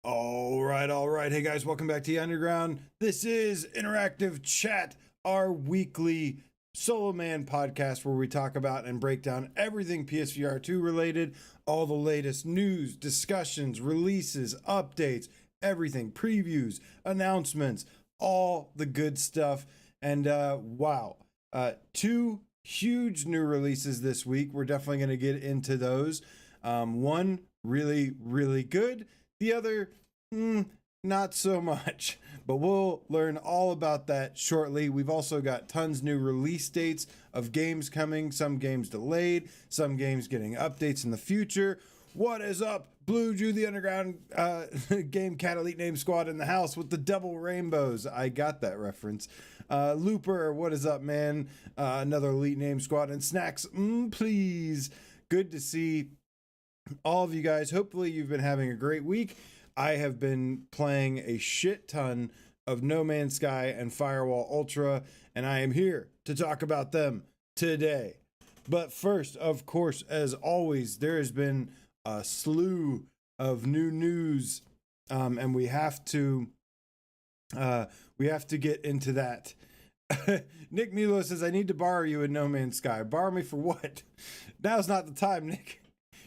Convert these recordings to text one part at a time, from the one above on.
All right, all right. Hey guys, welcome back to the Underground. This is Interactive Chat, our weekly solo man podcast where we talk about and break down everything PSVR 2 related, all the latest news, discussions, releases, updates, everything, previews, announcements, all the good stuff. And wow, two huge new releases this week. We're definitely going to get into those. One really, really good. The other, not so much, but we'll learn all about that shortly. We've also got tons new release dates of games coming, some games delayed, some games getting updates in the future. What is up, Blue Jew, the Underground Game Cat Elite Name Squad in the house with the double rainbows? I got that reference. Looper, what is up, man? Another Elite Name Squad and Snacks, please. Good to see all of you guys. Hopefully you've been having a great week. I have been playing a shit ton of No Man's Sky and Firewall Ultra, and I am here to talk about them today. But first, of course, as always, there has been a slew of new news, and we have to get into that. Nick Milo says, I need to borrow you in No Man's Sky. Borrow me for what? Now's not the time, Nick.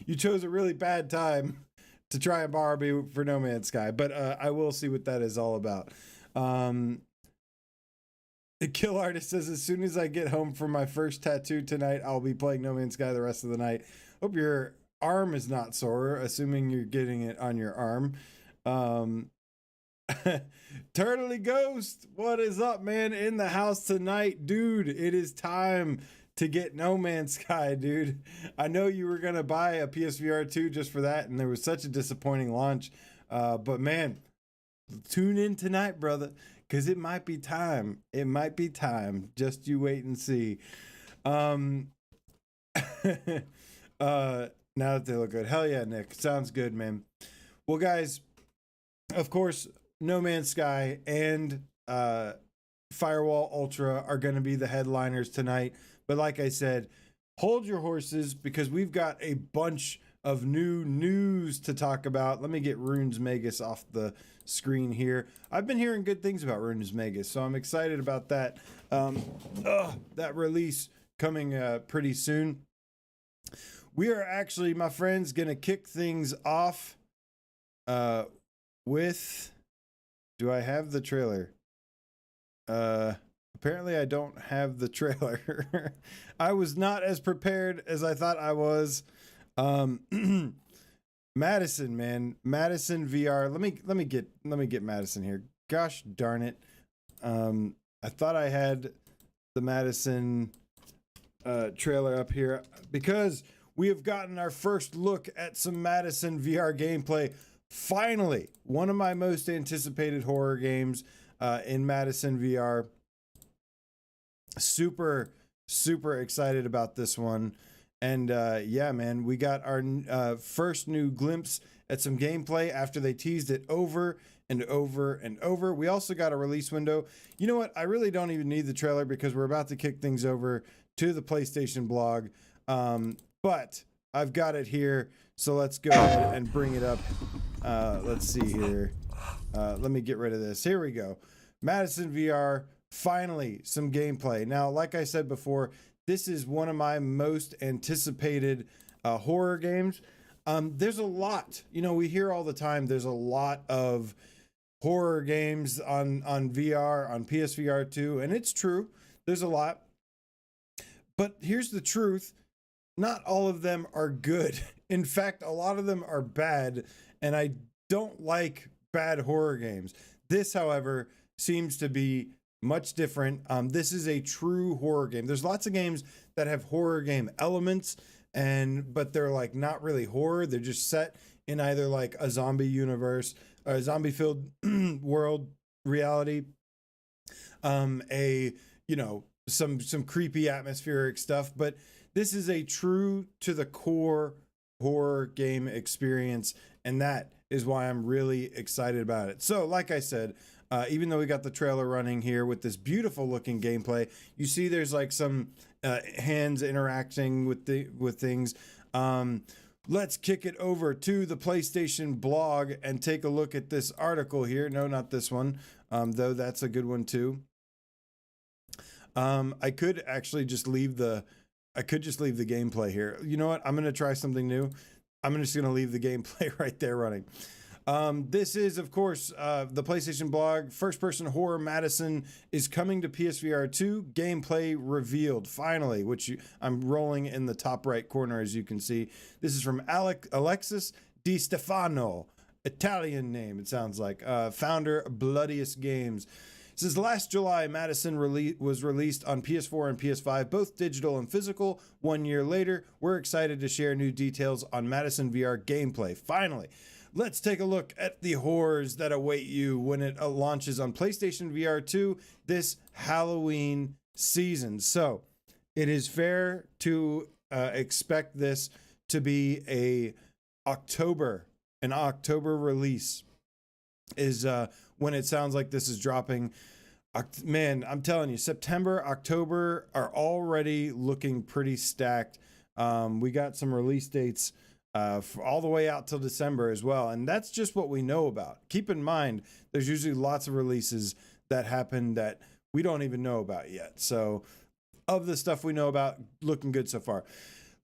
You chose a really bad time to try and borrow me for No Man's Sky, but I will see what that is all about. The Kill Artist says, as soon as I get home from my first tattoo tonight, I'll be playing No Man's Sky the rest of the night. Hope your arm is not sore, assuming you're getting it on your arm. Turtley Ghost, what is up, man? In the house tonight, dude. It is time to get No Man's Sky, dude. I know you were gonna buy a PSVR 2 just for that, and there was such a disappointing launch. But man, tune in tonight, brother, because it might be time. It might be time. Just you wait and see. Now that they look good. Hell yeah, Nick. Sounds good, man. Well, guys, of course, No Man's Sky and Firewall Ultra are going to be the headliners tonight. But like I said, hold your horses because we've got a bunch of new news to talk about. Let me get Runes Magus off the screen here. I've been hearing good things about Runes Magus, so I'm excited about that. That release coming pretty soon. We are actually, my friends, going to kick things off with... Do I have the trailer? Apparently I don't have the trailer. I was not as prepared as I thought I was. Madison, man. Madison VR. Let me get Madison here. Gosh darn it. I thought I had the Madison trailer up here because we have gotten our first look at some Madison VR gameplay. Finally, one of my most anticipated horror games in Madison VR. Super excited about this one. And yeah, man, we got our first new glimpse at some gameplay after they teased it over and over and over. We also got a release window. You know what? I really don't even need the trailer because we're about to kick things over to the PlayStation blog. But I've got it here. So let's go ahead and bring it up. Let's see here. Let me get rid of this. Here we go. Madison VR, finally some gameplay. Now, like I said before, this is one of my most anticipated horror games. There's a lot, we hear all the time, there's a lot of horror games on VR, on PSVR 2, and it's true. There's a lot. But here's the truth. Not all of them are good. In fact, a lot of them are bad, and I don't like bad horror games. This, however, seems to be much different. This is a true horror game. There's lots of games that have horror game elements, but they're like not really horror. They're just set in either like a zombie universe or a zombie-filled world reality, some creepy atmospheric stuff. But this is a true to the core horror game experience, and that is why I'm really excited about it. So, like I said, even though we got the trailer running here with this beautiful looking gameplay, you see there's like some hands interacting with things. let's kick it over to the PlayStation blog and take a look at this article here. No, not this one, though that's a good one too. I could actually just leave the gameplay here. You know what? I'm going to try something new. I'm just going to leave the gameplay right there running. This is, of course, the PlayStation blog. First-person horror Madison is coming to PSVR 2. Gameplay revealed, finally, which I'm rolling in the top right corner, as you can see. This is from Alexis Di Stefano. Italian name, it sounds like. Founder of Bloodiest Games. It says last July, Madison was released on PS4 and PS5, both digital and physical. 1 year later, we're excited to share new details on Madison VR gameplay. Finally, let's take a look at the horrors that await you when it launches on PlayStation VR 2 this Halloween season. So it is fair to expect this to be an October release is when it sounds like this is dropping. Man, I'm telling you, September, October are already looking pretty stacked. We got some release dates all the way out till December as well. And that's just what we know about. Keep in mind, there's usually lots of releases that happen that we don't even know about yet. So of the stuff we know about, looking good so far.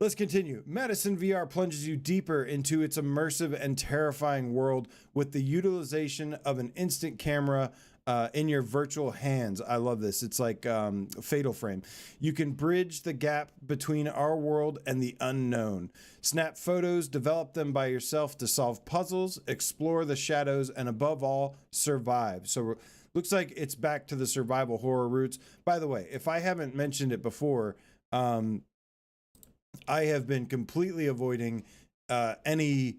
Let's continue. Madison VR plunges you deeper into its immersive and terrifying world with the utilization of an instant camera in your virtual hands. I love this. It's like Fatal Frame. You can bridge the gap between our world and the unknown. Snap photos, develop them by yourself to solve puzzles, explore the shadows, and above all, survive. So looks like it's back to the survival horror roots. By the way, if I haven't mentioned it before, I have been completely avoiding any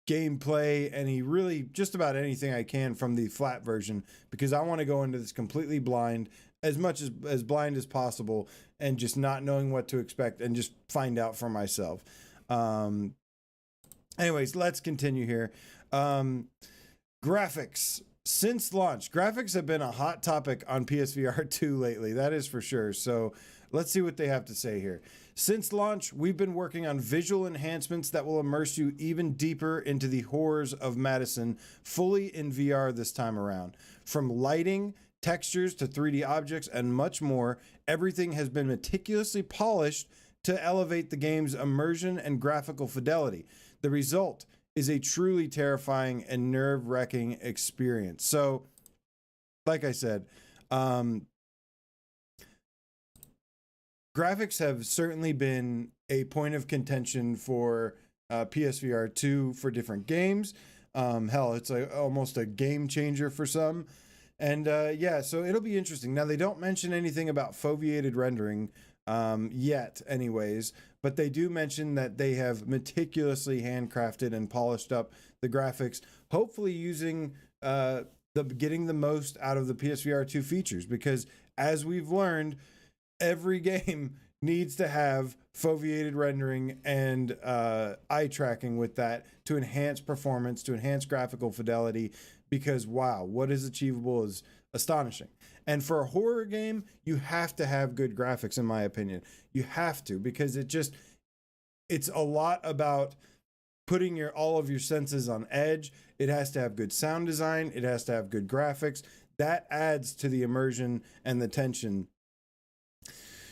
gameplay, really just about anything I can from the flat version, because I want to go into this completely blind, as much as blind as possible, and just not knowing what to expect and just find out for myself. Anyways, let's continue here. Graphics. Since launch, graphics have been a hot topic on PSVR 2 lately, that is for sure. So let's see what they have to say here. Since launch, we've been working on visual enhancements that will immerse you even deeper into the horrors of Madison, fully in VR this time around. From lighting, textures to 3D objects, and much more, everything has been meticulously polished to elevate the game's immersion and graphical fidelity. The result is a truly terrifying and nerve-wracking experience. So, like I said, graphics have certainly been a point of contention for PSVR 2 for different games. Hell, it's almost a game changer for some. And yeah, so it'll be interesting. Now, they don't mention anything about foveated rendering yet anyways, but they do mention that they have meticulously handcrafted and polished up the graphics, hopefully using getting the most out of the PSVR 2 features, because as we've learned, every game needs to have foveated rendering and eye tracking with that to enhance performance, to enhance graphical fidelity, because wow, what is achievable is astonishing. And for a horror game, you have to have good graphics, in my opinion. You have to, because it's a lot about putting all of your senses on edge. It has to have good sound design. It has to have good graphics. That adds to the immersion and the tension.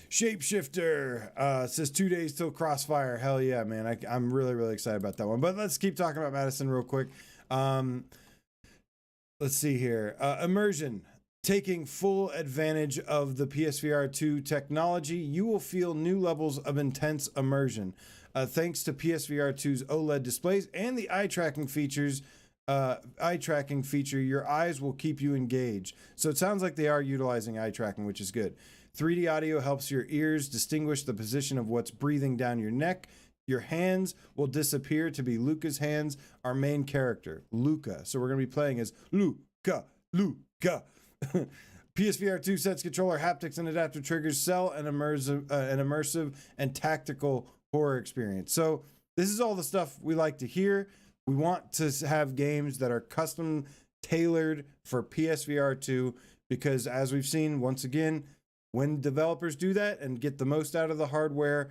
Shapeshifter says 2 days till Crossfire. Hell yeah, man. I'm really, really excited about that one. But let's keep talking about Madison real quick. Let's see here. Immersion. Taking full advantage of the PSVR 2 technology, you will feel new levels of intense immersion. Thanks to PSVR 2's OLED displays and the eye tracking feature, your eyes will keep you engaged. So it sounds like they are utilizing eye tracking, which is good. 3D audio helps your ears distinguish the position of what's breathing down your neck. Your hands will disappear to be Luca's hands, our main character, Luca. So we're going to be playing as Luca. PSVR 2 sets controller haptics and adaptive triggers sell an immersive and tactical horror experience. So this is all the stuff we like to hear. We want to have games that are custom tailored for PSVR 2, because as we've seen, once again, when developers do that and get the most out of the hardware,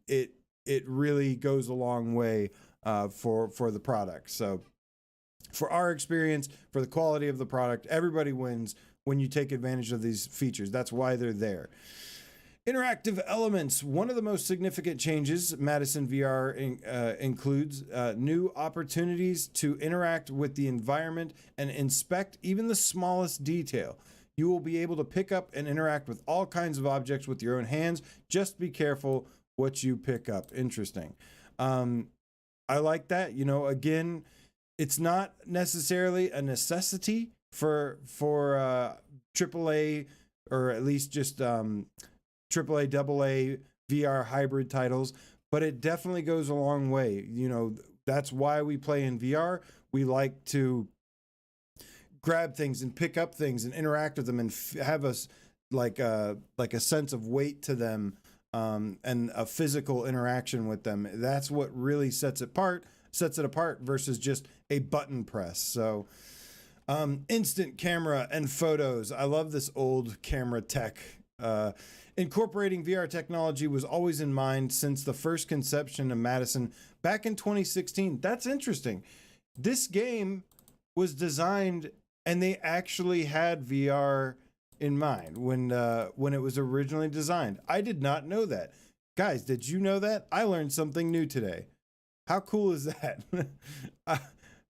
it it really goes a long way for the product. So for our experience, for the quality of the product, everybody wins when you take advantage of these features. That's why they're there. Interactive elements. One of the most significant changes Madison VR includes new opportunities to interact with the environment and inspect even the smallest detail. You will be able to pick up and interact with all kinds of objects with your own hands. Just be careful what you pick up. Interesting. I like that. You know, again, it's not necessarily a necessity for AAA or at least just AAA, AA VR hybrid titles, but it definitely goes a long way. You know, that's why we play in VR. We like to grab things and pick up things and interact with them and have us like a sense of weight to them, and a physical interaction with them. That's what really sets it apart versus just a button press. So instant camera and photos. I love this old camera tech. Incorporating VR technology was always in mind since the first conception of Madison back in 2016. That's interesting. This game was designed and they actually had VR in mind when it was originally designed. I did not know that. Guys, did you know that? I learned something new today. How cool is that?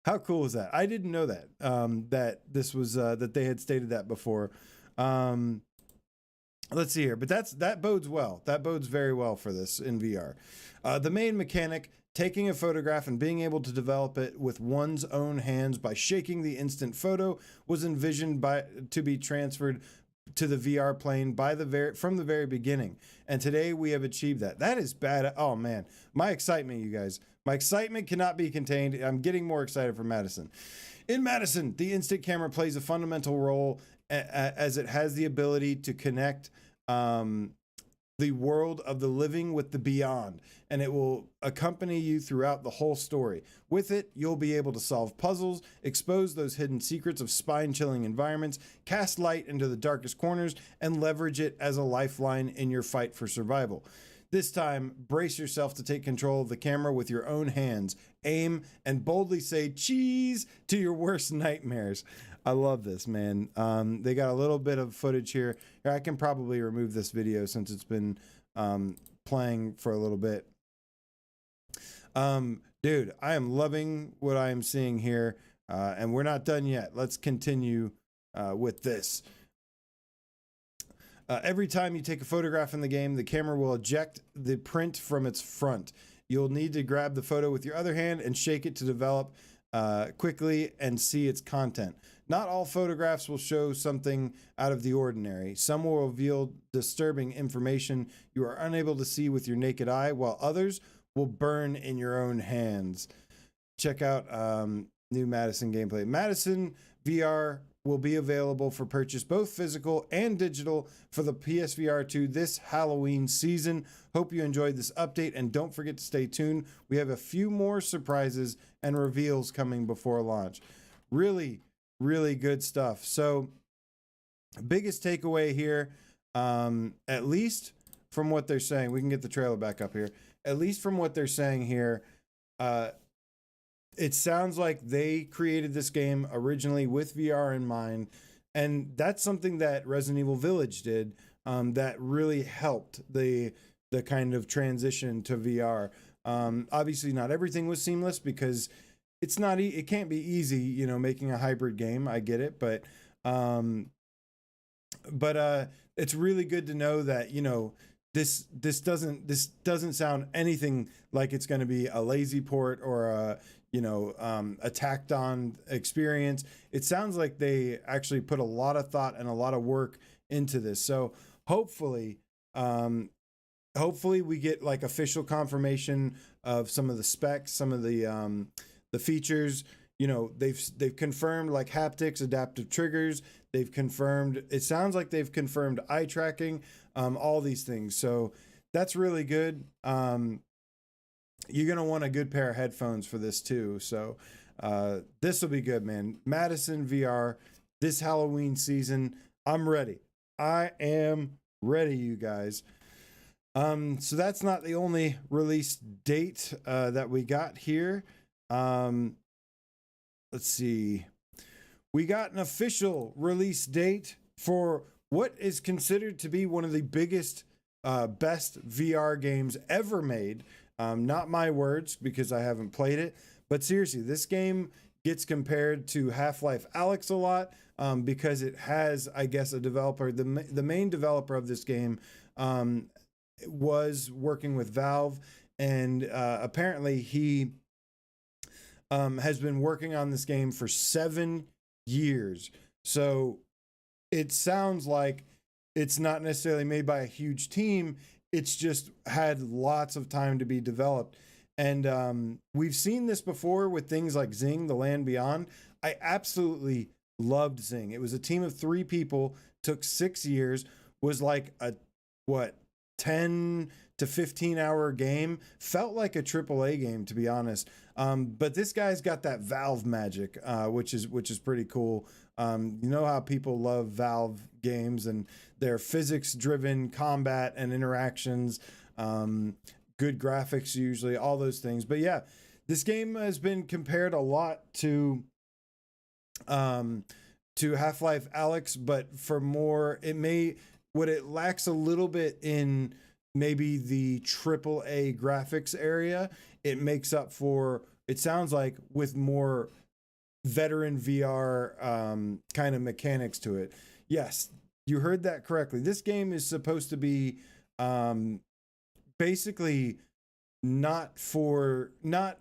How cool is that? I didn't know that, that this was, that they had stated that before. Let's see here, but that bodes well. That bodes very well for this in VR. The main mechanic, taking a photograph and being able to develop it with one's own hands by shaking the instant photo, was envisioned to be transferred to the VR plane from the very beginning. And today we have achieved that. That is bad. Oh man, my excitement, you guys. My excitement cannot be contained. I'm getting more excited for Madison. In Madison, the instant camera plays a fundamental role as it has the ability to connect the world of the living with the beyond, and it will accompany you throughout the whole story. With it, you'll be able to solve puzzles, expose those hidden secrets of spine-chilling environments, cast light into the darkest corners, and leverage it as a lifeline in your fight for survival. This time, brace yourself to take control of the camera with your own hands, aim, and boldly say cheese to your worst nightmares. I love this, man. They got a little bit of footage here. I can probably remove this video since it's been playing for a little bit. Dude, I am loving what I am seeing here, and we're not done yet. Let's continue with this. Every time you take a photograph in the game, the camera will eject the print from its front. You'll need to grab the photo with your other hand and shake it to develop quickly and see its content. Not all photographs will show something out of the ordinary. Some will reveal disturbing information you are unable to see with your naked eye, while others will burn in your own hands. Check out new Madison gameplay. Madison VR will be available for purchase, both physical and digital, for the PSVR 2 this Halloween season. Hope you enjoyed this update, and don't forget to stay tuned. We have a few more surprises and reveals coming before launch. Really, really good stuff. So, biggest takeaway here, at least from what they're saying, we can get the trailer back up here. At least from what they're saying here, it sounds like they created this game originally with VR in mind, and that's something that Resident Evil Village did, that really helped the kind of transition to VR. Obviously, not everything was seamless because it's not. It can't be easy, you know, making a hybrid game. I get it, but it's really good to know that, you know, this doesn't sound anything like it's going to be a lazy port or a tacked on experience. It sounds like they actually put a lot of thought and a lot of work into this. So hopefully we get like official confirmation of some of the specs, some of the features. You know, they've confirmed like haptics, adaptive triggers. They've confirmed, it sounds like they've confirmed eye tracking, all these things. So that's really good. You're going to want a good pair of headphones for this too. So this will be good, man. Madison VR this Halloween season. I'm ready. I am ready, you guys. So that's not the only release date that we got here. Let's see. We got an official release date for what is considered to be one of the biggest, best VR games ever made. Not my words, because I haven't played it, but seriously, this game gets compared to Half-Life Alyx a lot, because it has, I guess, a developer. The main developer of this game was working with Valve, and apparently he has been working on this game for 7 years. So it sounds like it's not necessarily made by a huge team. It's just had lots of time to be developed. And we've seen this before with things like Zing, The Land Beyond. I absolutely loved Zing. It was a team of 3 people, took 6 years, was like a, 10 to 15 hour game. Felt like a AAA game, to be honest. But this guy's got that Valve magic, which is pretty cool. You know how people love Valve games and their physics-driven combat and interactions, good graphics usually, all those things. But yeah, this game has been compared a lot to Half-Life Alyx, but for more, what it lacks a little bit in maybe the AAA graphics area, it makes up for, it sounds like, with more veteran VR kind of mechanics to it. Yes, you heard that correctly. This game is supposed to be basically not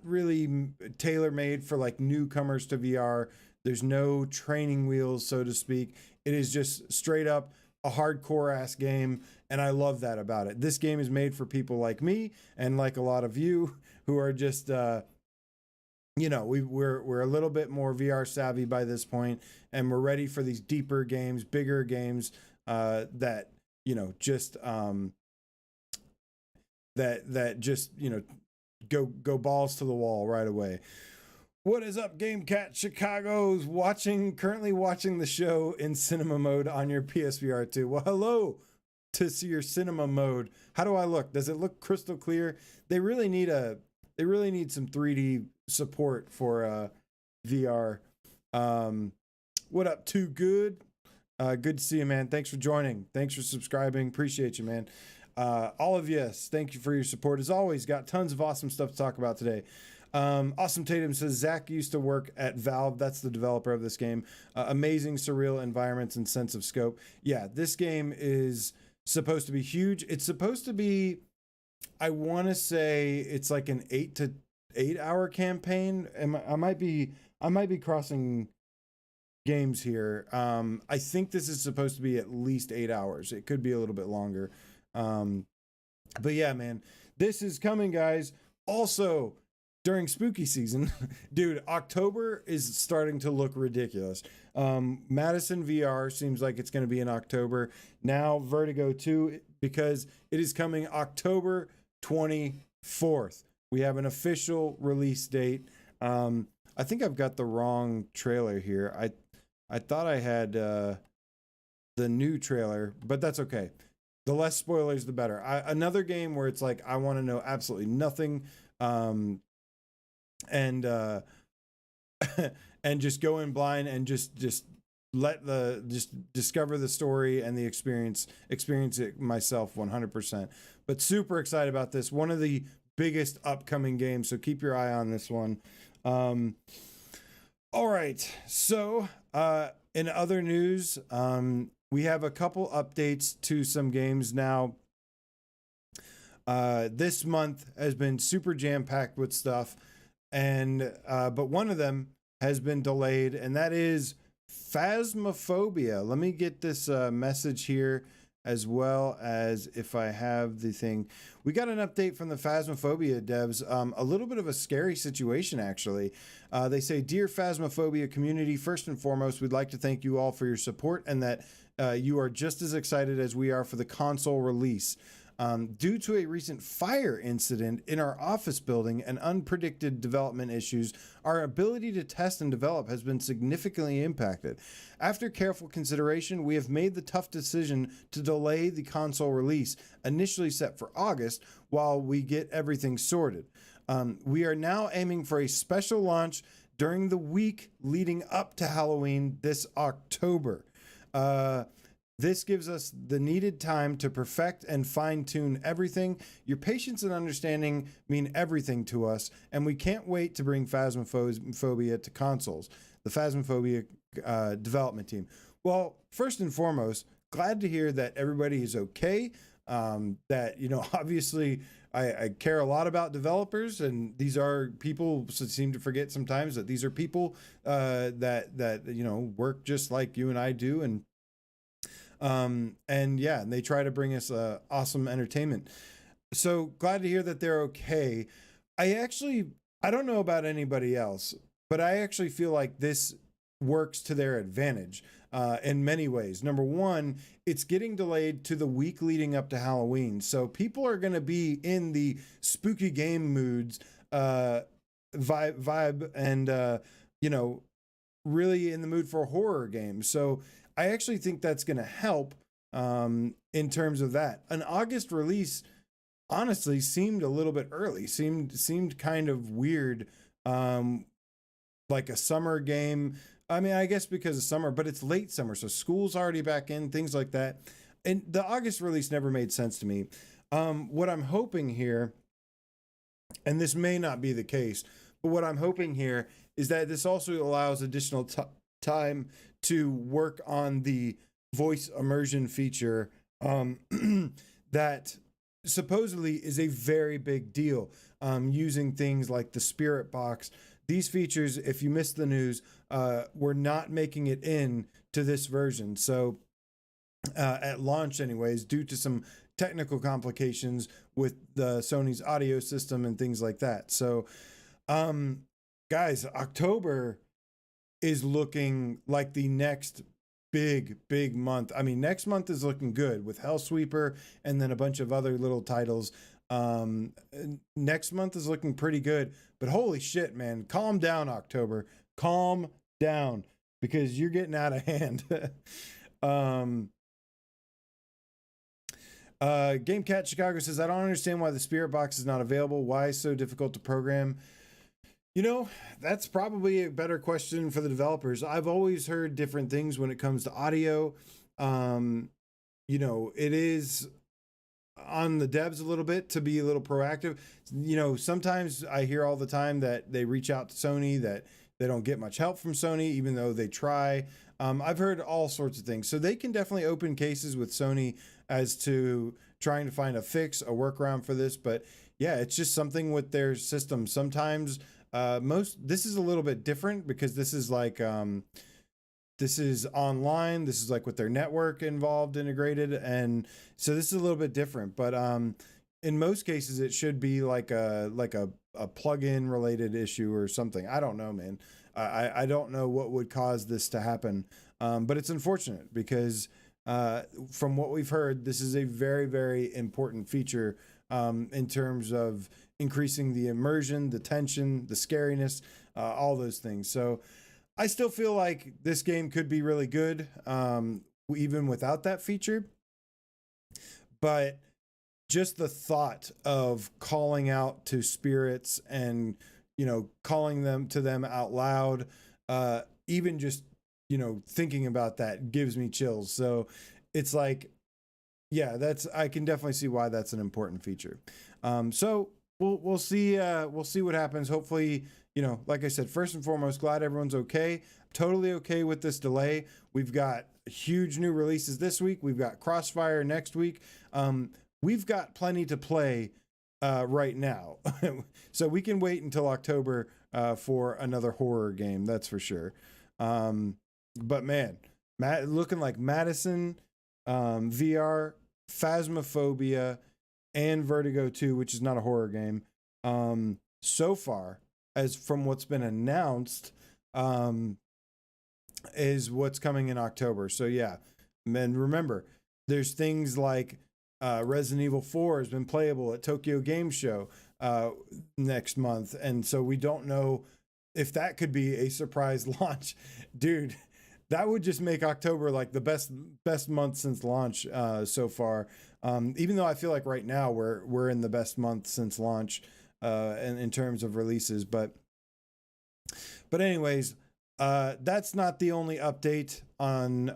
really tailor-made for like newcomers to VR. There's no training wheels, so to speak. It is just straight up a hardcore ass game, and I love that about it. This game is made for people like me and like a lot of you who are just we're a little bit more VR savvy by this point, and we're ready for these deeper games, bigger games that just go balls to the wall right away. What is up, Game Cat Chicago's currently watching the show in cinema mode on your PSVR 2. Well, hello to see your cinema mode. How do I look? Does it look crystal clear? They really need some 3D support for VR. What up, Too Good? Good to see you, man. Thanks for joining. Thanks for subscribing. Appreciate you, man. All of you, thank you for your support. As always, got tons of awesome stuff to talk about today. Awesome Tatum says Zach used to work at Valve. That's the developer of this game. Amazing, surreal environments and sense of scope. Yeah, this game is supposed to be huge. It's supposed to be, I want to say it's like an 8 to 8 hour campaign. I might be crossing games here. I think this is supposed to be at least 8 hours. It could be a little bit longer. But yeah, man, this is coming, guys. Also, during spooky season, dude, October is starting to look ridiculous. Madison VR seems like it's going to be in October. Now Vertigo 2, because it is coming October 24th. We have an official release date. I think I've got the wrong trailer here. I thought I had the new trailer, but that's okay. The less spoilers, the better. Another game where it's like I want to know absolutely nothing. And and just go in blind and just discover the story and the experience it myself 100%. But super excited about this. One of the biggest upcoming games, so keep your eye on this one. All right, so in other news, we have a couple updates to some games now. This month has been super jam-packed with stuff. And but one of them has been delayed, and that is Phasmophobia. Let me get this message here, as well as if I have the thing. We got an update from the Phasmophobia devs. A little bit of a scary situation, actually. They say, "Dear Phasmophobia community, first and foremost, we'd like to thank you all for your support, and that you are just as excited as we are for the console release. Due to a recent fire incident in our office building and unpredicted development issues, our ability to test and develop has been significantly impacted. After careful consideration, we have made the tough decision to delay the console release, initially set for August, while we get everything sorted. We are now aiming for a special launch during the week leading up to Halloween this October. This gives us the needed time to perfect and fine-tune everything. Your patience and understanding mean everything to us, and we can't wait to bring Phasmophobia to consoles. The Phasmophobia development team. Well, first and foremost, glad to hear that everybody is okay. That, obviously I care a lot about developers, and these are people seem to forget sometimes that these are people that work just like you and I do, and they try to bring us awesome entertainment. So glad to hear that they're okay. I don't know about anybody else, but I actually feel like this works to their advantage in many ways. Number one, it's getting delayed to the week leading up to Halloween. So people are going to be in the spooky game moods, vibe and, really in the mood for a horror game. So I actually think that's going to help in terms of that. An August release honestly seemed a little bit early, seemed kind of weird, like a summer game. I mean, I guess because of summer, but it's late summer, so school's already back in, things like that. And the August release never made sense to me. What I'm hoping here, and this may not be the case, but what I'm hoping here is that this also allows additional time to work on the voice immersion feature that supposedly is a very big deal, using things like the Spirit Box. These features, if you missed the news, we're not making it in to this version. So at launch anyways, due to some technical complications with the Sony's audio system and things like that. So guys, October is looking like the next big month. I mean, next month is looking good with Hellsweeper and then a bunch of other little titles. Next month is looking pretty good, but holy shit, man, calm down, October. Calm down, because you're getting out of hand. GameCat Chicago says, I don't understand why the Spirit Box is not available. Why is it so difficult to program? That's probably a better question for the developers. I've always heard different things when it comes to audio. It is on the devs a little bit to be a little proactive. Sometimes I hear all the time that they reach out to Sony, that they don't get much help from Sony, even though they try. I've heard all sorts of things. So they can definitely open cases with Sony as to trying to find a fix, a workaround for this. But yeah, it's just something with their system. Sometimes this is a little bit different because this is like this is online. This is like with their network involved, integrated, and so this is a little bit different. But in most cases, it should be like a plug-in related issue or something. I don't know, man. I don't know what would cause this to happen, but it's unfortunate because from what we've heard, this is a very, very important feature in terms of increasing the immersion, the tension, the scariness, all those things. So I still feel like this game could be really good, even without that feature. But just the thought of calling out to spirits and, calling them out loud, even just, thinking about that gives me chills. So it's like, yeah, I can definitely see why that's an important feature. So we'll see what happens. Hopefully, like I said, first and foremost, glad everyone's okay. Totally okay with this delay. We've got huge new releases this week. We've got Crossfire next week. We've got plenty to play right now. So we can wait until October for another horror game, that's for sure. But man, looking like Madison, VR, Phasmophobia, and Vertigo 2, which is not a horror game, so far, as from what's been announced, is what's coming in October. So yeah, and remember, there's things like Resident Evil 4 has been playable at Tokyo Game Show next month, and so we don't know if that could be a surprise launch. Dude, that would just make October like the best month since launch so far. Even though I feel like right now we're in the best month since launch in terms of releases, but anyways, that's not the only update on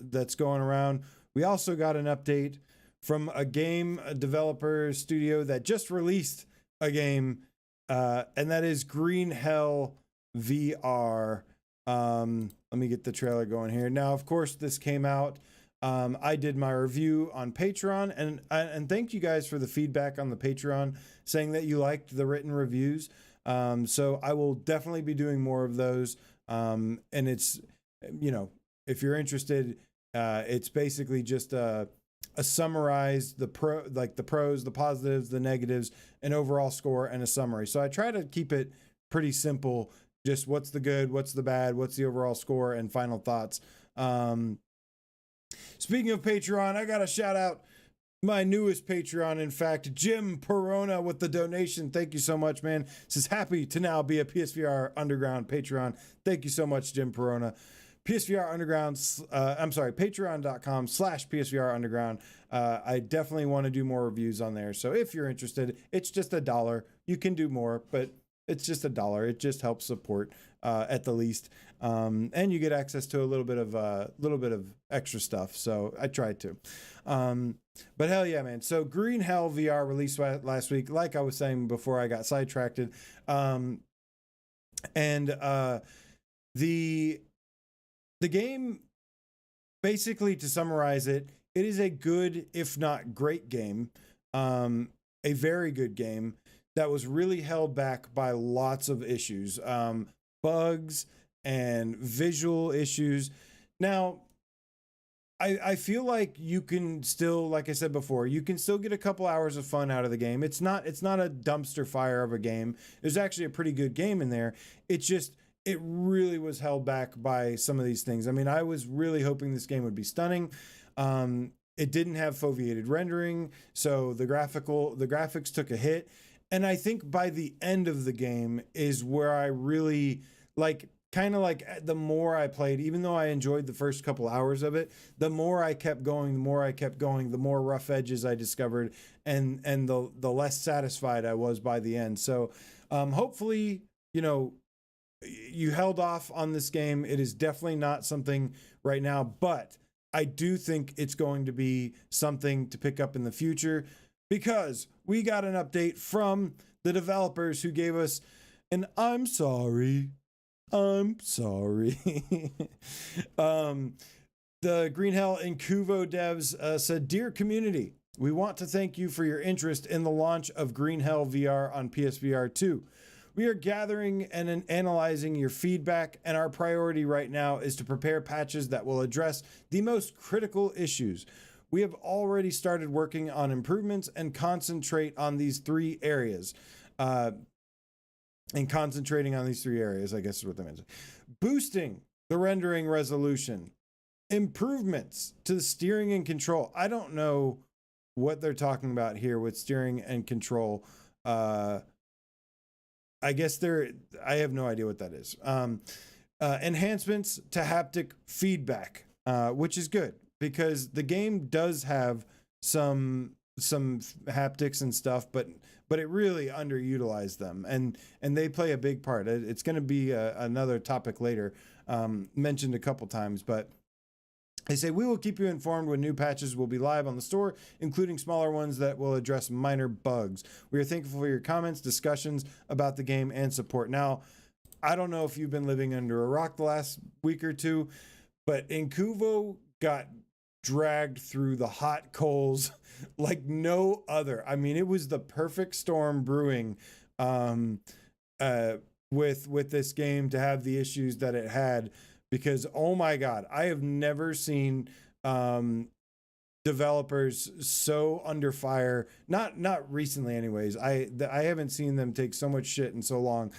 that's going around. We also got an update from a game developer studio that just released a game, and that is Green Hell VR. Let me get the trailer going here. Now, of course, this came out. I did my review on Patreon, and thank you guys for the feedback on the Patreon saying that you liked the written reviews. So I will definitely be doing more of those. And it's, if you're interested, it's basically just a summarize the pros, the positives, the negatives, an overall score, and a summary. So I try to keep it pretty simple. Just what's the good, what's the bad, what's the overall score, and final thoughts. Speaking of Patreon, I got to shout out my newest Patreon, in fact, Jim Perona with the donation. Thank you so much, man. Says happy to now be a PSVR Underground Patreon. Thank you so much, Jim Perona. PSVR Underground, patreon.com/PSVR Underground. I definitely want to do more reviews on there. So if you're interested, it's just $1. You can do more, but it's just $1. It just helps support at the least. And you get access to a little bit of extra stuff. So I tried to. But hell yeah, man. So Green Hell VR released last week, like I was saying before I got sidetracked. The game, basically, to summarize it, it is a good, if not great game, a very good game that was really held back by lots of issues, bugs and visual issues. Now, I feel like you can still, like I said before, you can still get a couple hours of fun out of the game. It's not a dumpster fire of a game. There's actually a pretty good game in there. It's just, it really was held back by some of these things. I mean, I was really hoping this game would be stunning. It didn't have foveated rendering, so the graphics took a hit. And I think by the end of the game is where I really the more I played, even though I enjoyed the first couple hours of it, the more I kept going, the more rough edges I discovered, and the less satisfied I was by the end. So hopefully, you held off on this game. It is definitely not something right now, but I do think it's going to be something to pick up in the future, because we got an update from the developers who gave us an I'm sorry. The Green Hell and Kuvo devs said, "Dear community, we want to thank you for your interest in the launch of Green Hell VR on PSVR 2. We are gathering and analyzing your feedback, and our priority right now is to prepare patches that will address the most critical issues. We have already started working on improvements and concentrate on these three areas." Concentrating on these three areas, I guess is what they meant. Boosting the rendering resolution, improvements to the steering and control. I don't know what they're talking about here with steering and control. I guess I have no idea what that is. Enhancements to haptic feedback, which is good because the game does have some haptics and stuff, but it really underutilized them, and they play a big part. It's going to be another topic later, mentioned a couple times, but they say, "We will keep you informed when new patches will be live on the store, including smaller ones that will address minor bugs. We are thankful for your comments, discussions about the game, and support." Now, I don't know if you've been living under a rock the last week or two, but Incuvo got dragged through the hot coals like no other. I mean, it was the perfect storm brewing with this game to have the issues that it had, because oh my god, I have never seen developers so under fire. Not recently anyways. I haven't seen them take so much shit in so long.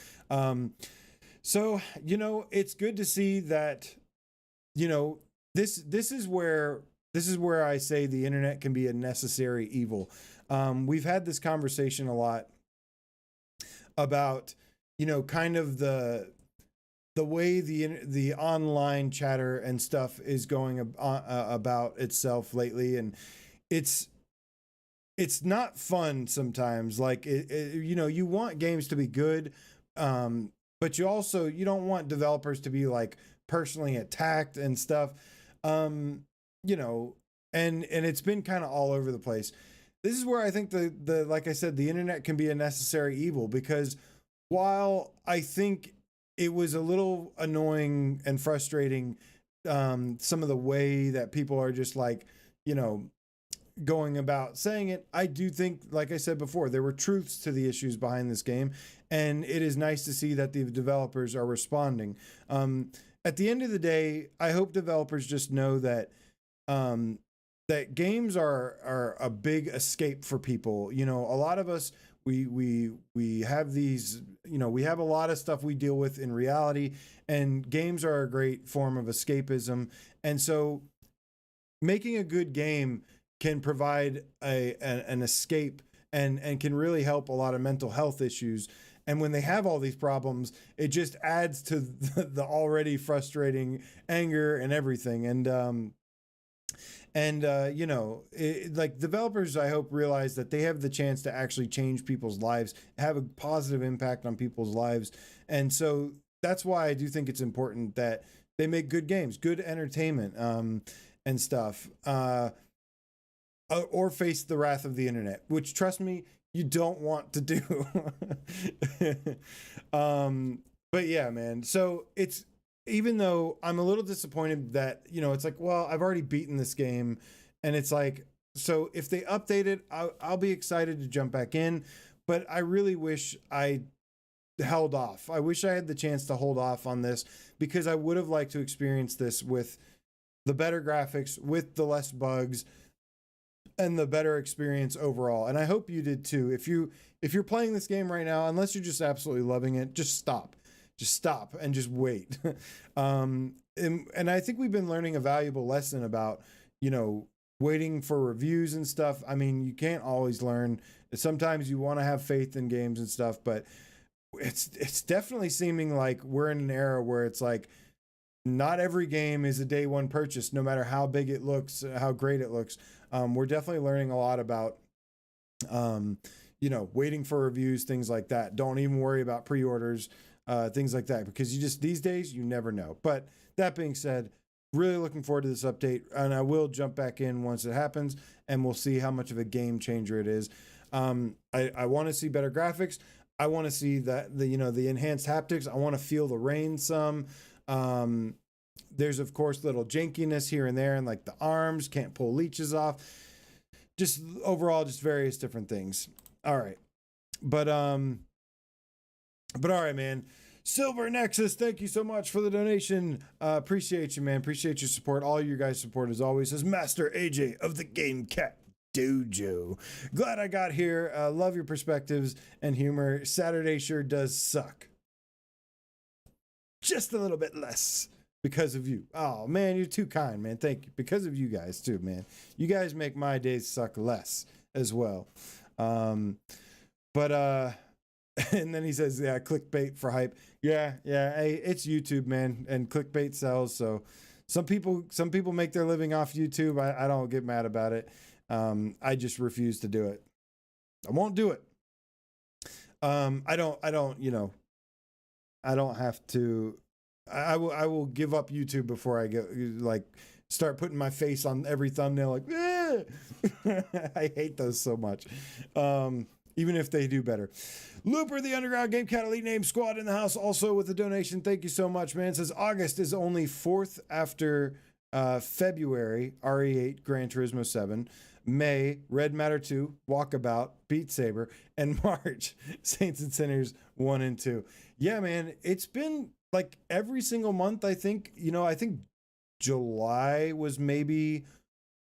So it's good to see that this is where this is where I say the internet can be a necessary evil. We've had this conversation a lot about, kind of the way the online chatter and stuff is going about itself lately, and it's not fun sometimes. Like you want games to be good, but you don't want developers to be like personally attacked and stuff. And it's been kind of all over the place. This is where I think the like I said, the internet can be a necessary evil, because while I think it was a little annoying and frustrating, some of the way that people are just like, going about saying it, I do think, like I said before, there were truths to the issues behind this game, and it is nice to see that the developers are responding. At the end of the day, I hope developers just know that that games are a big escape for people. A lot of us, we have these, we have a lot of stuff we deal with in reality, and games are a great form of escapism. And so making a good game can provide an escape, and can really help a lot of mental health issues. And when they have all these problems, it just adds to the already frustrating anger and everything. Like, developers, I hope, realize that they have the chance to actually change people's lives, have a positive impact on people's lives. And so that's why I do think it's important that they make good games, good entertainment, and stuff, or face the wrath of the internet, which, trust me, you don't want to do. But yeah, man. So it's, even though I'm a little disappointed that, it's like, well, I've already beaten this game, and it's like, so if they update it, I'll be excited to jump back in, but I really wish I held off. I wish I had the chance to hold off on this, because I would have liked to experience this with the better graphics, with the less bugs, and the better experience overall. And I hope you did too. If you're playing this game right now, unless you're just absolutely loving it, just stop and just wait. And I think we've been learning a valuable lesson about, waiting for reviews and stuff. I mean, you can't always learn. Sometimes you want to have faith in games and stuff, but it's definitely seeming like we're in an era where it's like, not every game is a day one purchase, no matter how big it looks, how great it looks. We're definitely learning a lot about, waiting for reviews, things like that. Don't even worry about pre-orders, things like that, because these days, you never know. But that being said, really looking forward to this update, and I will jump back in once it happens, and we'll see how much of a game changer it is. I want to see better graphics. I want to see that the enhanced haptics. I want to feel the rain some. There's, of course, little jankiness here and there, and like the arms can't pull leeches off. Just overall, just various different things. All right. But all right, man. Silver Nexus, thank you so much for the donation. Appreciate you, man. Appreciate your support. All your guys' support, as always. Says Master AJ of the Game Cat Dojo. Glad I got here. Love your perspectives and humor. Saturday sure does suck. Just a little bit less because of you. Oh, man, you're too kind, man. Thank you. Because of you guys, too, man. You guys make my days suck less as well. And then he says, yeah, clickbait for hype. Yeah. Hey, it's YouTube, man. And clickbait sells. So some people make their living off YouTube. I don't get mad about it. I just refuse to do it. I won't do it. I don't have to. I will give up YouTube before I get start putting my face on every thumbnail. Like, I hate those so much. Even if they do better. Looper, the Underground Game Cat Elite Name Squad in the house, also with a donation. Thank you so much, man. It says August is only 4th after February, RE8, Gran Turismo 7. May, Red Matter 2, Walkabout, Beat Saber, and March, Saints and Sinners 1 and 2. Yeah, man, it's been like every single month, I think. I think July was maybe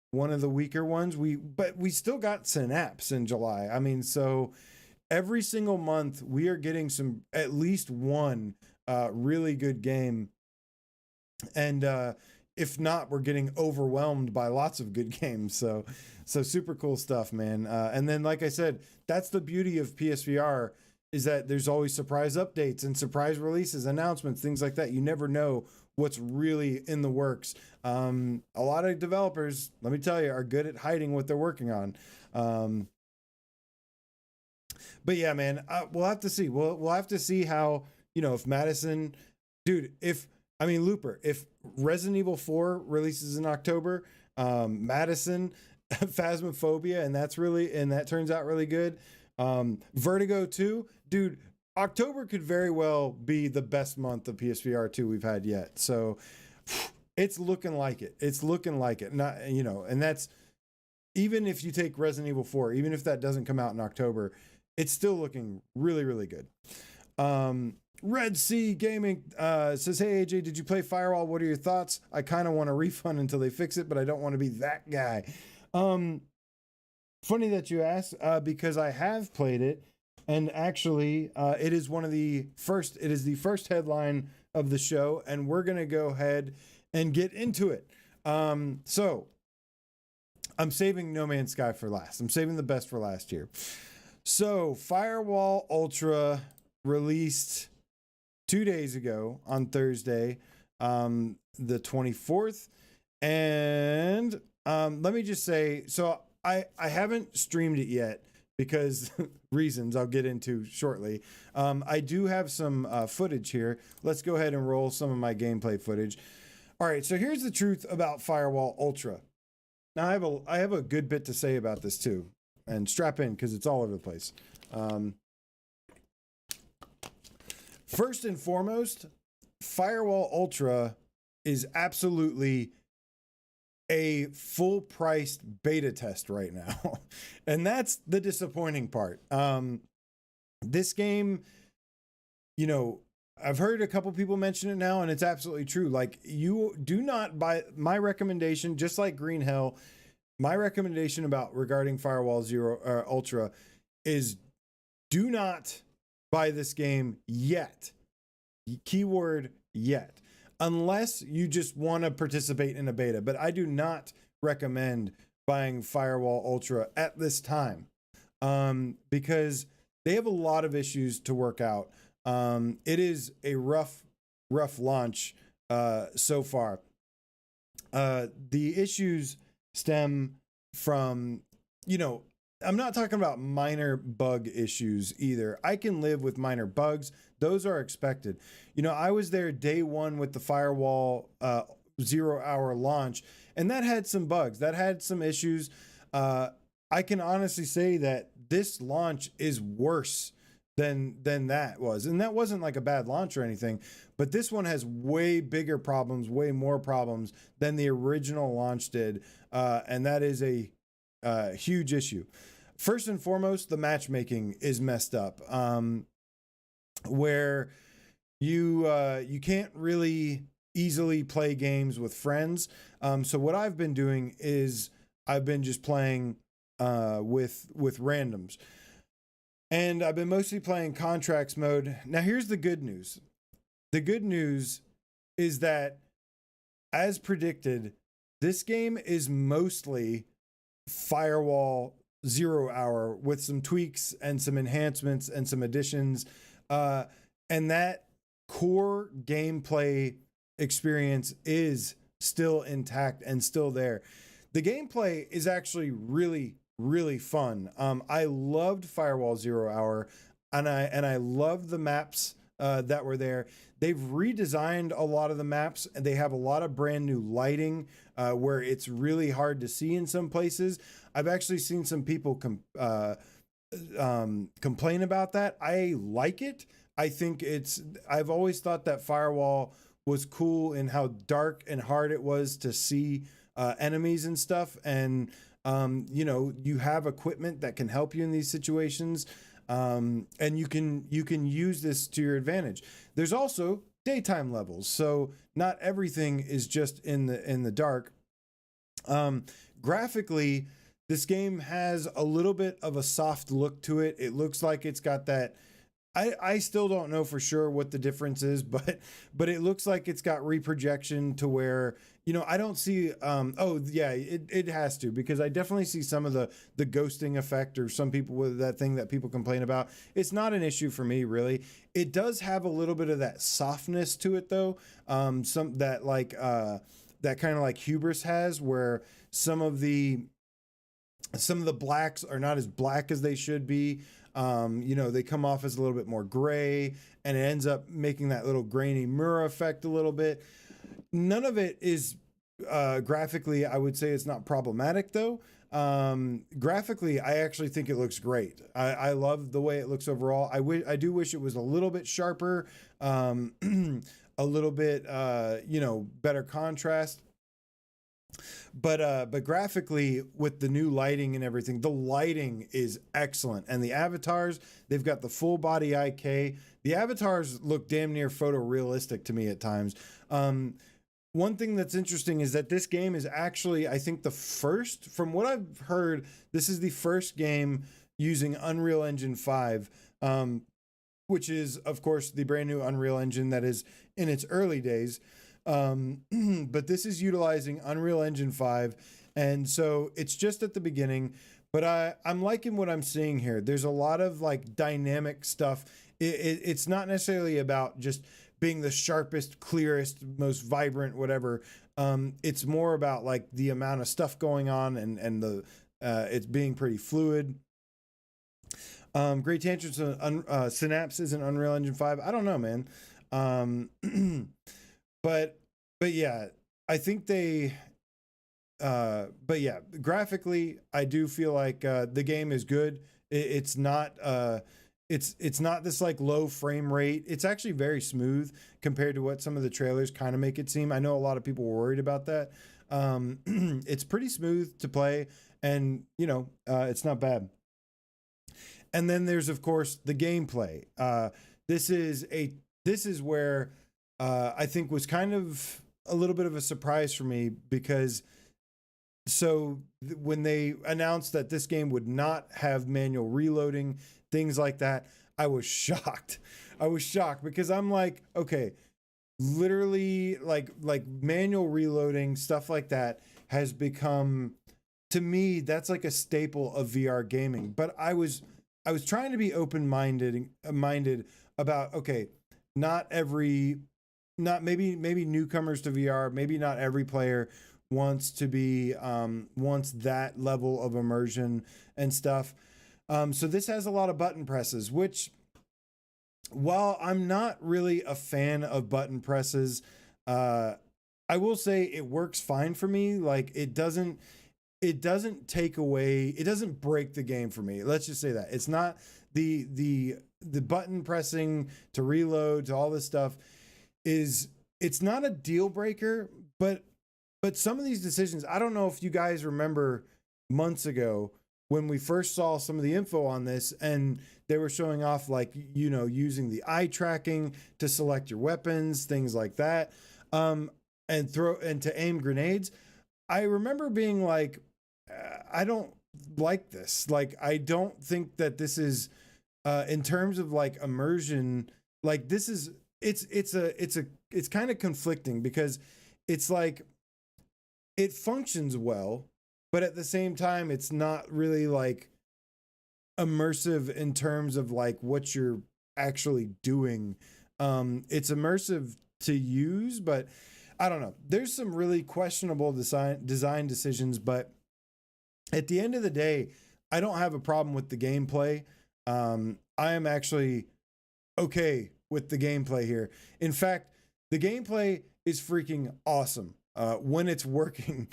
one of the weaker ones. But we still got Synapse in July. I mean, so every single month we are getting at least one really good game. And if not, we're getting overwhelmed by lots of good games. So super cool stuff, man. And then, like I said, that's the beauty of PSVR, is that there's always surprise updates and surprise releases, announcements, things like that. You never know what's really in the works. A lot of developers, let me tell you, are good at hiding what they're working on. But yeah, man, we'll have to see. We'll have to see how, if Madison, dude, Looper, if Resident Evil 4 releases in October, Madison, Phasmophobia, and that turns out really good. Vertigo 2, dude, October could very well be the best month of PSVR 2 we've had yet. So it's looking like it. It's looking like it. Not, and that's, even if you take Resident Evil 4, even if that doesn't come out in October, it's still looking really, really good. Red Sea Gaming says, hey, AJ, did you play Firewall? What are your thoughts? I kind of want a refund until they fix it, but I don't want to be that guy. Funny that you asked, because I have played it, and actually, it is the first headline of the show, and we're going to go ahead and get into it. So I'm saving No Man's Sky for last. I'm saving the best for last here. So Firewall Ultra released 2 days ago on Thursday, the 24th. And let me just say, so I haven't streamed it yet because reasons I'll get into shortly. I do have some footage here. Let's go ahead and roll some of my gameplay footage. All right, so here's the truth about Firewall Ultra. Now I have a good bit to say about this too, and strap in because it's all over the place. First and foremost, Firewall Ultra is absolutely a full-priced beta test right now. And that's the disappointing part. This game, I've heard a couple people mention it now, and it's absolutely true. Like, you do not buy, my recommendation, just like Green Hell, my recommendation regarding Firewall Ultra is do not buy this game yet. Keyword yet. Unless you just want to participate in a beta. But I do not recommend buying Firewall Ultra at this time, because they have a lot of issues to work out. It is a rough launch so far. The issues stem from, I'm not talking about minor bug issues either. I can live with minor bugs. Those are expected. I was there day one with the Firewall 0 hour launch, and that had some bugs. That had some issues. I can honestly say that this launch is worse than that was. And that wasn't like a bad launch or anything, but this one has way bigger problems, way more problems than the original launch did. And that is a huge issue. First and foremost, the matchmaking is messed up, where you can't really easily play games with friends. So what I've been doing is I've been just playing with randoms, and I've been mostly playing contracts mode. Now here's the good news. The good news is that, as predicted, this game is mostly Firewall 0 hour with some tweaks and some enhancements and some additions. And that core gameplay experience is still intact and still there. The gameplay is actually really, really fun. I loved Firewall 0 hour, and I loved the maps that were there. They've redesigned a lot of the maps, and they have a lot of brand new lighting where it's really hard to see in some places. I've actually seen some people complain about that. I like it. I think I've always thought that Firewall was cool in how dark and hard it was to see enemies and stuff. And, you have equipment that can help you in these situations. And you can use this to your advantage. There's also daytime levels, so not everything is just in the dark. Graphically, this game has a little bit of a soft look to it. It looks like it's got that I still don't know for sure what the difference is, but it looks like it's got reprojection to where, you know, I don't see oh yeah, it has to, because I definitely see some of the ghosting effect, or some people with that thing that people complain about. It's not an issue for me really. It does have a little bit of that softness to it though. Some that like that kind of like Hubris has, where some of the blacks are not as black as they should be. You know, they come off as a little bit more gray, and it ends up making that little grainy mirror effect a little bit. None of it is graphically, I would say it's not problematic though. Graphically, I actually think it looks great. I love the way it looks overall. I do wish it was a little bit sharper, a little bit, you know, better contrast. But graphically, with the new lighting and everything, the lighting is excellent, and the avatars, they've got the full body IK. The avatars look damn near photorealistic to me at times. One thing that's interesting is that this game is actually, I think, the first, from what I've heard, this is the first game using Unreal Engine 5, which is, of course, the brand new Unreal Engine that is in its early days. But this is utilizing Unreal Engine 5, and so it's just at the beginning, but I'm liking what I'm seeing here. There's a lot of like dynamic stuff. It's not necessarily about just being the sharpest, clearest, most vibrant, whatever. It's more about like the amount of stuff going on, and the it's being pretty fluid. Great Tantrums, Synapse is an Unreal Engine 5. I don't know, man. But yeah, I think they but yeah, graphically I do feel like the game is good. It's not it's not this like low frame rate. It's actually very smooth compared to what some of the trailers kind of make it seem. I know a lot of people were worried about that. It's pretty smooth to play, and you know, it's not bad. And then there's of course the gameplay. This is where I think was kind of a little bit of a surprise for me, because when they announced that this game would not have manual reloading, things like that, I was shocked. I was shocked because I'm like, okay, literally like manual reloading, stuff like that has become, to me, that's like a staple of VR gaming. But I was trying to be open-minded about, okay, not maybe newcomers to VR, maybe not every player wants to be wants that level of immersion and stuff. So this has a lot of button presses, which, while I'm not really a fan of button presses, I will say it works fine for me. Like it doesn't take away, it doesn't break the game for me. Let's just say that. It's not the button pressing to reload to all this stuff it's not a deal breaker, but some of these decisions, I don't know if you guys remember months ago when we first saw some of the info on this, and they were showing off like, you know, using the eye tracking to select your weapons, things like that, and to aim grenades. I remember being like, I don't like this. Like, I don't think that this is in terms of like immersion, like this is, it's kind of conflicting, because it's like it functions well, but at the same time it's not really like immersive in terms of like what you're actually doing. It's immersive to use, but I don't know. There's some really questionable design decisions, but at the end of the day, I don't have a problem with the gameplay. I am actually okay with the gameplay here. In fact, the gameplay is freaking awesome when it's working.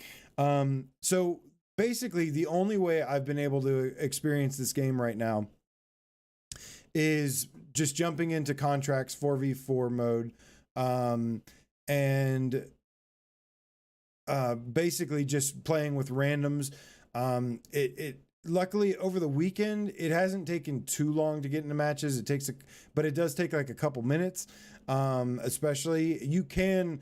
So basically, the only way I've been able to experience this game right now is just jumping into contracts 4v4 mode, and basically just playing with randoms. It luckily over the weekend it hasn't taken too long to get into matches. But it does take like a couple minutes. Especially you can.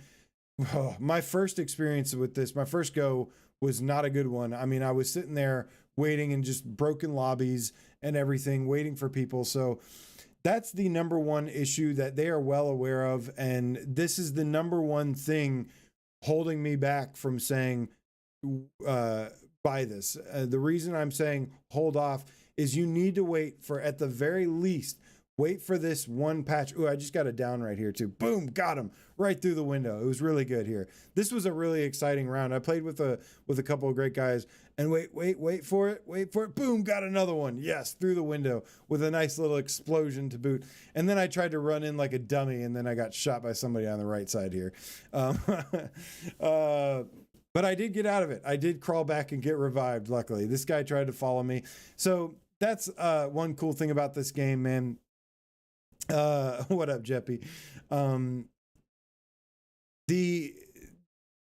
My first experience with this, my first go was not a good one. I mean, I was sitting there waiting in just broken lobbies and everything, waiting for people. So that's the number one issue that they are well aware of. And this is the number one thing holding me back from saying, buy this. The reason I'm saying hold off is you need to wait for, at the very least, wait for this one patch. Oh, I just got a down right here too. Boom, got him right through the window. It was really good here. This was a really exciting round. I played with a couple of great guys, and wait for it. Boom, got another one. Yes, through the window with a nice little explosion to boot. And then I tried to run in like a dummy, and then I got shot by somebody on the right side here. But I did get out of it. I did crawl back and get revived, luckily. This guy tried to follow me. So that's one cool thing about this game, man. What up, Jeppy?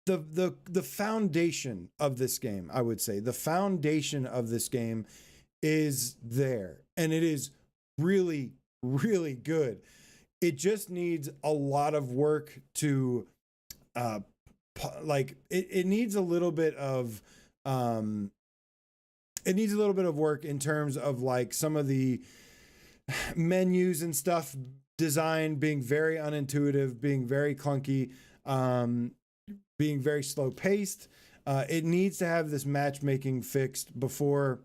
The foundation of this game, I would say, the foundation of this game is there, and it is really, really good. It just needs a lot of work to, it needs a little bit of, it needs a little bit of work in terms of like some of the menus and stuff design being very unintuitive, being very clunky, being very slow paced. It needs to have this matchmaking fixed before,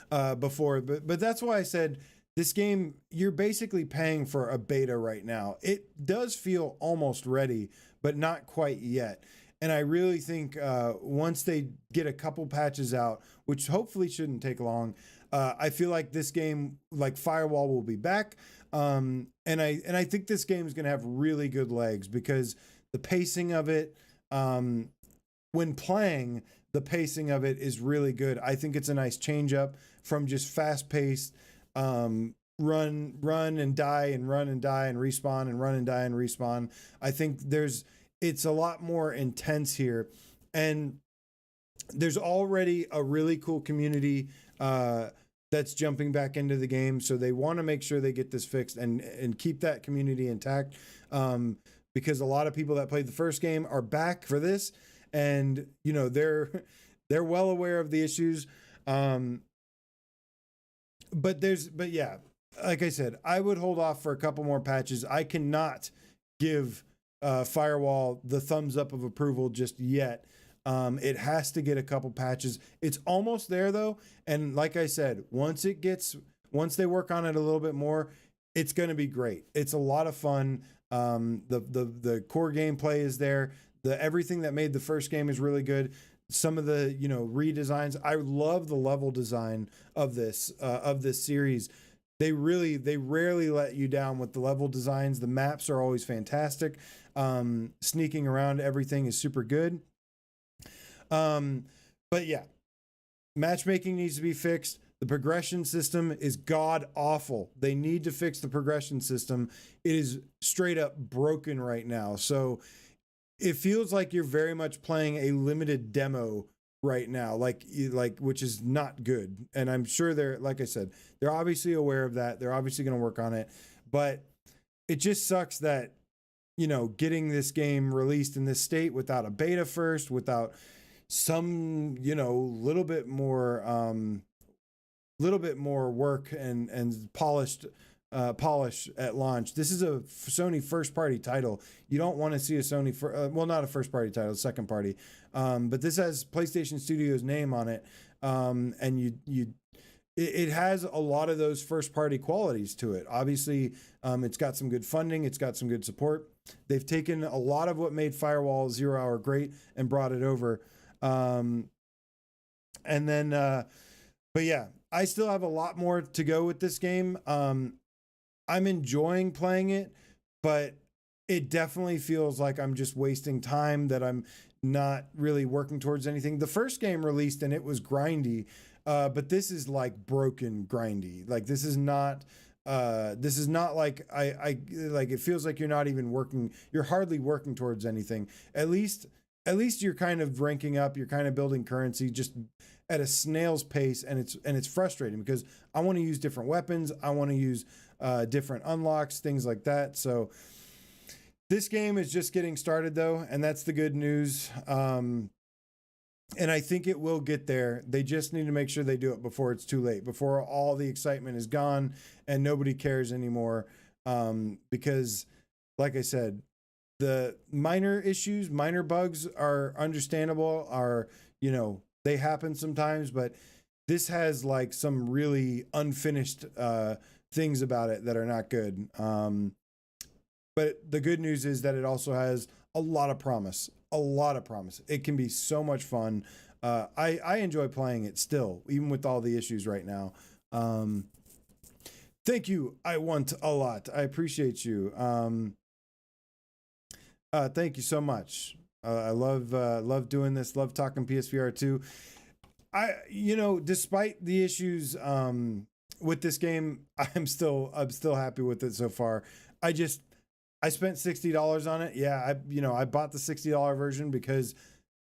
but that's why I said this game, you're basically paying for a beta right now. It does feel almost ready, but not quite yet. And I really think once they get a couple patches out, which hopefully shouldn't take long, I feel like this game, like Firewall, will be back. And I think this game is going to have really good legs because the pacing of it, when playing, the pacing of it is really good. I think it's a nice change up from just fast paced, run and die and run and die and respawn and run and die and respawn. I think it's a lot more intense here, and there's already a really cool community that's jumping back into the game. So they want to make sure they get this fixed and keep that community intact, because a lot of people that played the first game are back for this, and you know they're well aware of the issues. But yeah, like I said, I would hold off for a couple more patches. I cannot give Firewall the thumbs up of approval just yet. It has to get a couple patches. It's almost there though, and like I said, once they work on it a little bit more, it's going to be great. It's a lot of fun. The core gameplay is there. Everything that made the first game is really good. Some of the redesigns. I love the level design of this series. They rarely let you down with the level designs. The maps are always fantastic. Sneaking around everything is super good. But yeah, matchmaking needs to be fixed. The progression system is god awful. They need to fix the progression system. It is straight up broken right now. So it feels like you're very much playing a limited demo right now, which is not good. And I'm sure like I said, they're obviously aware of that. They're obviously going to work on it, but it just sucks that, getting this game released in this state without a beta first, without some, little bit more work and polish at launch. This is a Sony first party title. You don't want to see a Sony not a first party title, second party. But this has PlayStation Studios name on it. And it has a lot of those first party qualities to it. Obviously, it's got some good funding. It's got some good support. They've taken a lot of what made Firewall 0 Hour great and brought it over. But yeah, I still have a lot more to go with this game. I'm enjoying playing it, but it definitely feels like I'm just wasting time, that I'm not really working towards anything. The first game released and it was grindy, but this is like broken grindy. Like this is not like I like, it feels like you're not even working. You're hardly working towards anything. At least you're kind of ranking up. You're kind of building currency just at a snail's pace, and it's frustrating because I want to use different weapons. I want to use different unlocks, things like that. So this game is just getting started though, and that's the good news. And I think it will get there. They just need to make sure they do it before it's too late, before all the excitement is gone and nobody cares anymore. Because, like I said, the minor issues, minor bugs are understandable, they happen sometimes, but this has like some really unfinished things about it that are not good. But the good news is that it also has a lot of promise. A lot of promise. It can be so much fun. I enjoy playing it still, even with all the issues right now. Thank you. I want a lot. I appreciate you. Thank you so much. I love doing this. Love talking PSVR 2. Despite the issues with this game, I'm still happy with it so far. I spent $60 on it. Yeah, I bought the $60 version because,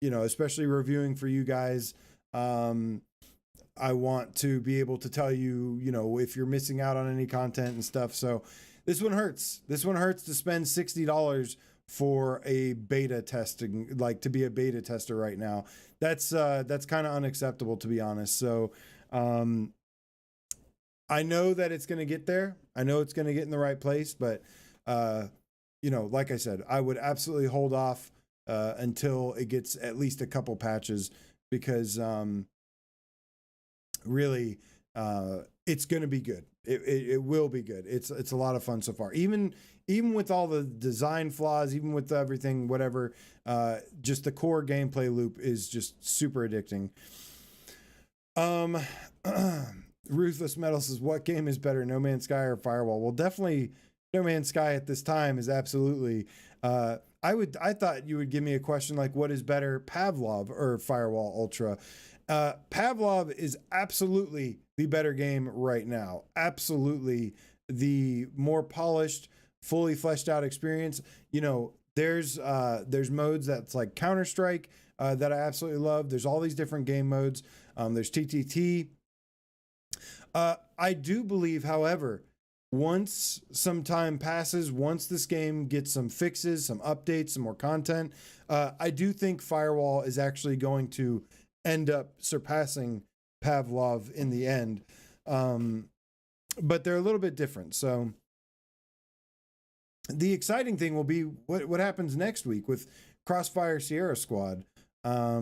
especially reviewing for you guys, I want to be able to tell you, if you're missing out on any content and stuff. So this one hurts. This one hurts to spend $60 for a beta testing, like to be a beta tester right now. That's kind of unacceptable, to be honest. So I know that it's going to get there. I know it's going to get in the right place, but like I said, I would absolutely hold off until it gets at least a couple patches, because really it's going to be good. It will be good. It's a lot of fun so far. Even with all the design flaws, even with everything, whatever, just the core gameplay loop is just super addicting. Ruthless Metal says, what game is better, No Man's Sky or Firewall? Well, definitely No Man's Sky at this time is absolutely. I thought you would give me a question like, what is better, Pavlov or Firewall Ultra? Pavlov is absolutely the better game right now. Absolutely the more polished, fully fleshed out experience. There's modes that's like Counter-Strike that I absolutely love. There's all these different game modes. There's TTT. I do believe, however, once some time passes, once this game gets some fixes, some updates, some more content, I do think Firewall is actually going to end up surpassing Pavlov in the end. But they're a little bit different. So the exciting thing will be what happens next week with Crossfire Sierra Squad. I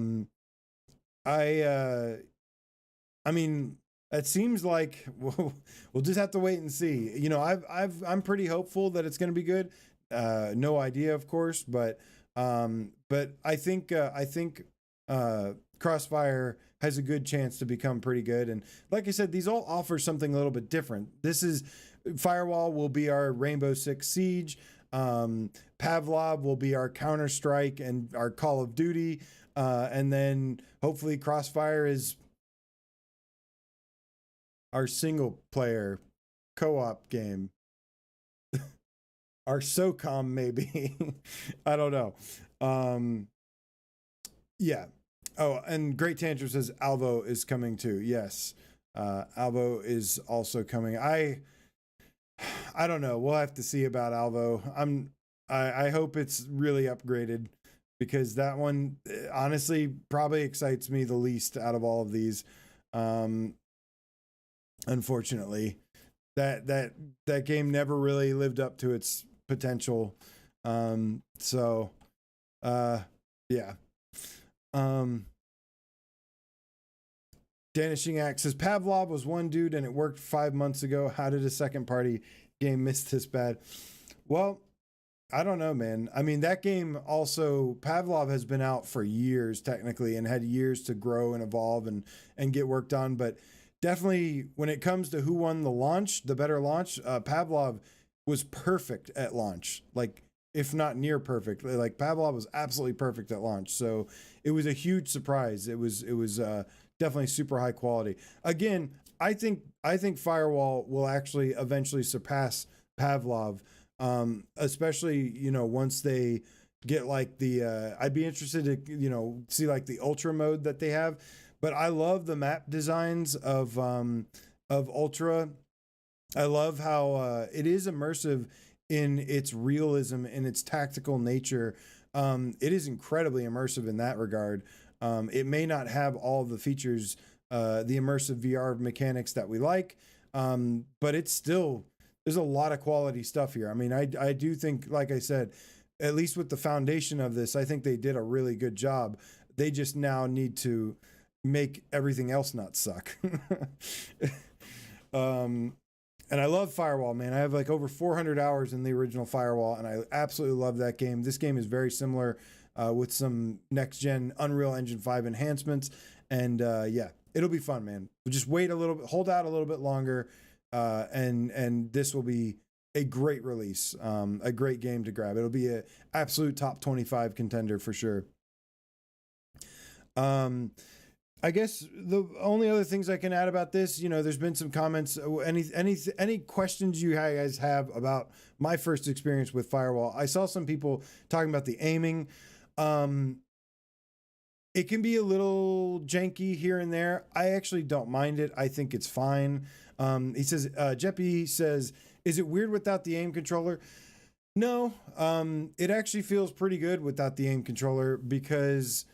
mean, it seems like we'll just have to wait and see. I'm pretty hopeful that it's going to be good. No idea, of course, but I think Crossfire has a good chance to become pretty good. And like I said, these all offer something a little bit different. Firewall will be our Rainbow Six Siege. Pavlov will be our Counter-Strike and our Call of Duty. And then hopefully Crossfire is our single player co-op game. Our SOCOM, maybe. I don't know. Yeah. Oh, and Great Tantrum says Alvo is coming too. Yes. Alvo is also coming. I don't know. We'll have to see about Alvo. I hope it's really upgraded, because that one honestly probably excites me the least out of all of these. Unfortunately, that game never really lived up to its potential. Yeah. Danishing Axe says Pavlov was one dude and it worked 5 months ago. How did a second party game miss this bad? Well, I don't know, man. I mean, that game also, Pavlov has been out for years technically and had years to grow and evolve and get work done. But definitely when it comes to who won the better launch, Pavlov was perfect at launch. Like, if not near perfect, like Pavlov was absolutely perfect at launch. So it was a huge surprise. It was definitely super high quality. Again, I think Firewall will actually eventually surpass Pavlov, especially once they get like the. I'd be interested to see like the ultra mode that they have, but I love the map designs of Ultra. I love how it is immersive in its realism and its tactical nature. It is incredibly immersive in that regard. It may not have all the features, the immersive VR mechanics that we like, but it's still, there's a lot of quality stuff here. I mean, I do think, like I said, at least with the foundation of this, I think they did a really good job. They just now need to make everything else not suck. And I love Firewall, man. I have like over 400 hours in the original Firewall, and I absolutely love that game. This game is very similar, with some next gen Unreal Engine 5 enhancements, and yeah, it'll be fun, man. We'll just wait a little bit, hold out a little bit longer, and this will be a great release, a great game to grab. It'll be a absolute top 25 contender for sure. I guess the only other things I can add about this, you know, there's been some comments. Any questions you guys have about my first experience with Firewall? I saw some people talking about the aiming. It can be a little janky here and there. I actually don't mind it. I think it's fine. He says, Jeppy says, is it weird without the aim controller? No, it actually feels pretty good without the aim controller because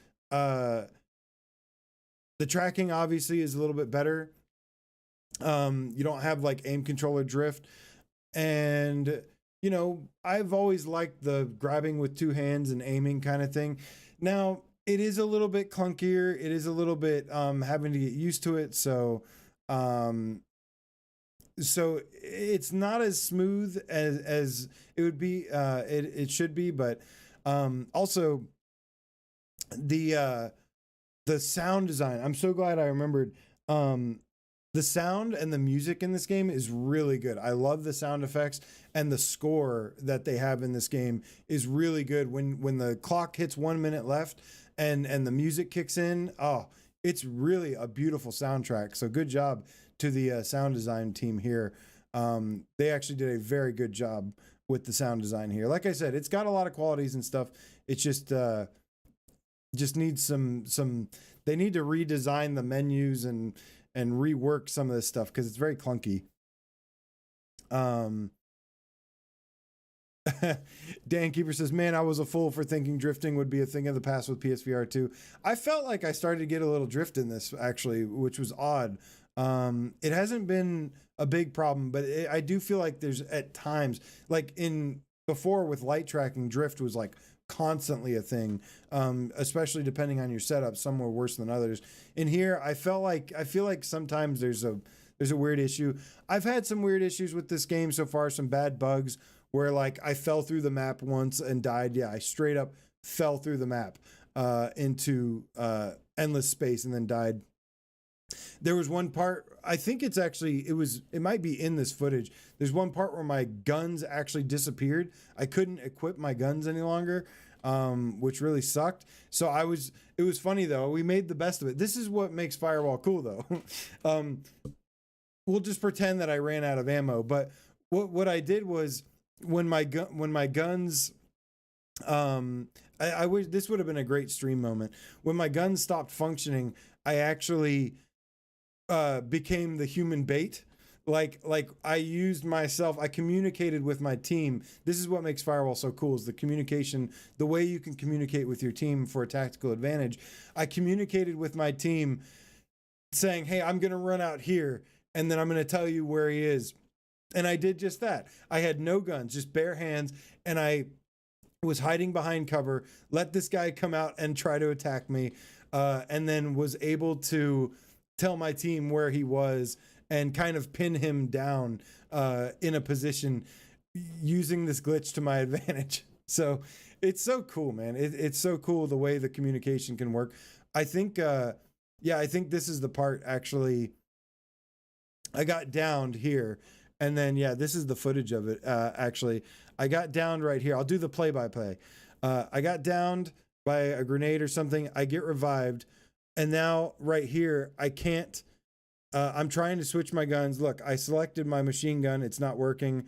the tracking obviously is a little bit better. You don't have like aim controller drift. And, you know, I've always liked the grabbing with two hands and aiming kind of thing. Now, it is a little bit clunkier. It is a little bit having to get used to it. So it's not as smooth as it would be. It should be, but also the sound design. I'm so glad I remembered. The sound and the music in this game is really good. I love the sound effects, and the score that they have in this game is really good. When the clock hits 1 minute left and the music kicks in, oh, it's really a beautiful soundtrack. So good job to the sound design team here. They actually did a very good job with the sound design here. Like I said, it's got a lot of qualities and stuff. It's just needs some they need to redesign the menus and rework some of this stuff because it's very clunky. Dan Keeper says, man, I was a fool for thinking drifting would be a thing of the past with PSVR 2. I felt like I started to get a little drift in this actually, which was odd. It hasn't been a big problem, but I do feel like there's at times, like before with light tracking, drift was like constantly a thing, especially depending on your setup. Some were worse than others. In here, I feel like sometimes there's a weird issue. I've had some weird issues with this game so far, some bad bugs where like I fell through the map once and died. Yeah, I straight up fell through the map into endless space and then died. There was one part, I think it might be in this footage. There's one part where my guns actually disappeared. I couldn't equip my guns any longer, which really sucked. So it was funny though. We made the best of it. This is what makes Firewall cool though. We'll just pretend that I ran out of ammo. But what I did was when my guns, I wish this would have been a great stream moment. When my guns stopped functioning, I actually became the human bait. Like I used myself, I communicated with my team. This is what makes Firewall so cool, is the communication, the way you can communicate with your team for a tactical advantage. I communicated with my team saying, hey, I'm going to run out here and then I'm going to tell you where he is. And I did just that. I had no guns, just bare hands. And I was hiding behind cover, let this guy come out and try to attack me. And then was able to tell my team where he was and kind of pin him down in a position using this glitch to my advantage. So it's so cool, man. It's so cool the way the communication can work. I think, I think this is the part actually. I got downed here, and then, this is the footage of it. Actually, I got downed right here. I'll do the play-by-play. I got downed by a grenade or something. I get revived. And now right here, I can't, I'm trying to switch my guns. Look, I selected my machine gun. It's not working.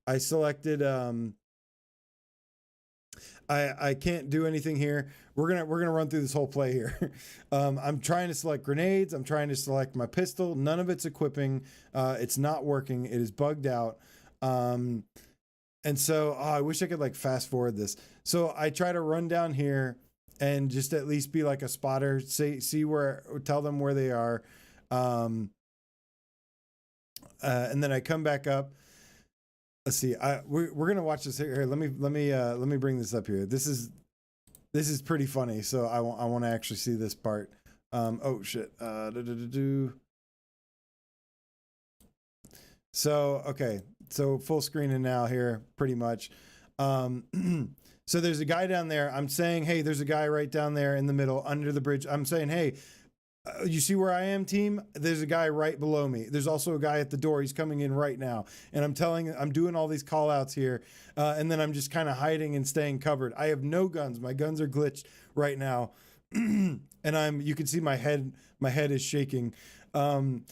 I selected, I can't do anything here. We're going to run through this whole play here. I'm trying to select grenades. I'm trying to select my pistol. None of it's equipping. It's not working. It is bugged out. And so I wish I could like fast forward this. So I try to run down here and just at least be like a spotter, tell them where they are. And then I come back up. Let's see. We're gonna watch this here. Let me bring this up here. This is pretty funny. So I want to actually see this part. Oh shit. So okay. So full screening now here, pretty much. So there's a guy down there. I'm saying, hey, there's a guy right down there in the middle under the bridge. I'm saying, hey, you see where I am, team? There's a guy right below me. There's also a guy at the door. He's coming in right now. And I'm doing all these call outs here. And then I'm just kind of hiding and staying covered. I have no guns. My guns are glitched right now. And you can see my head is shaking. And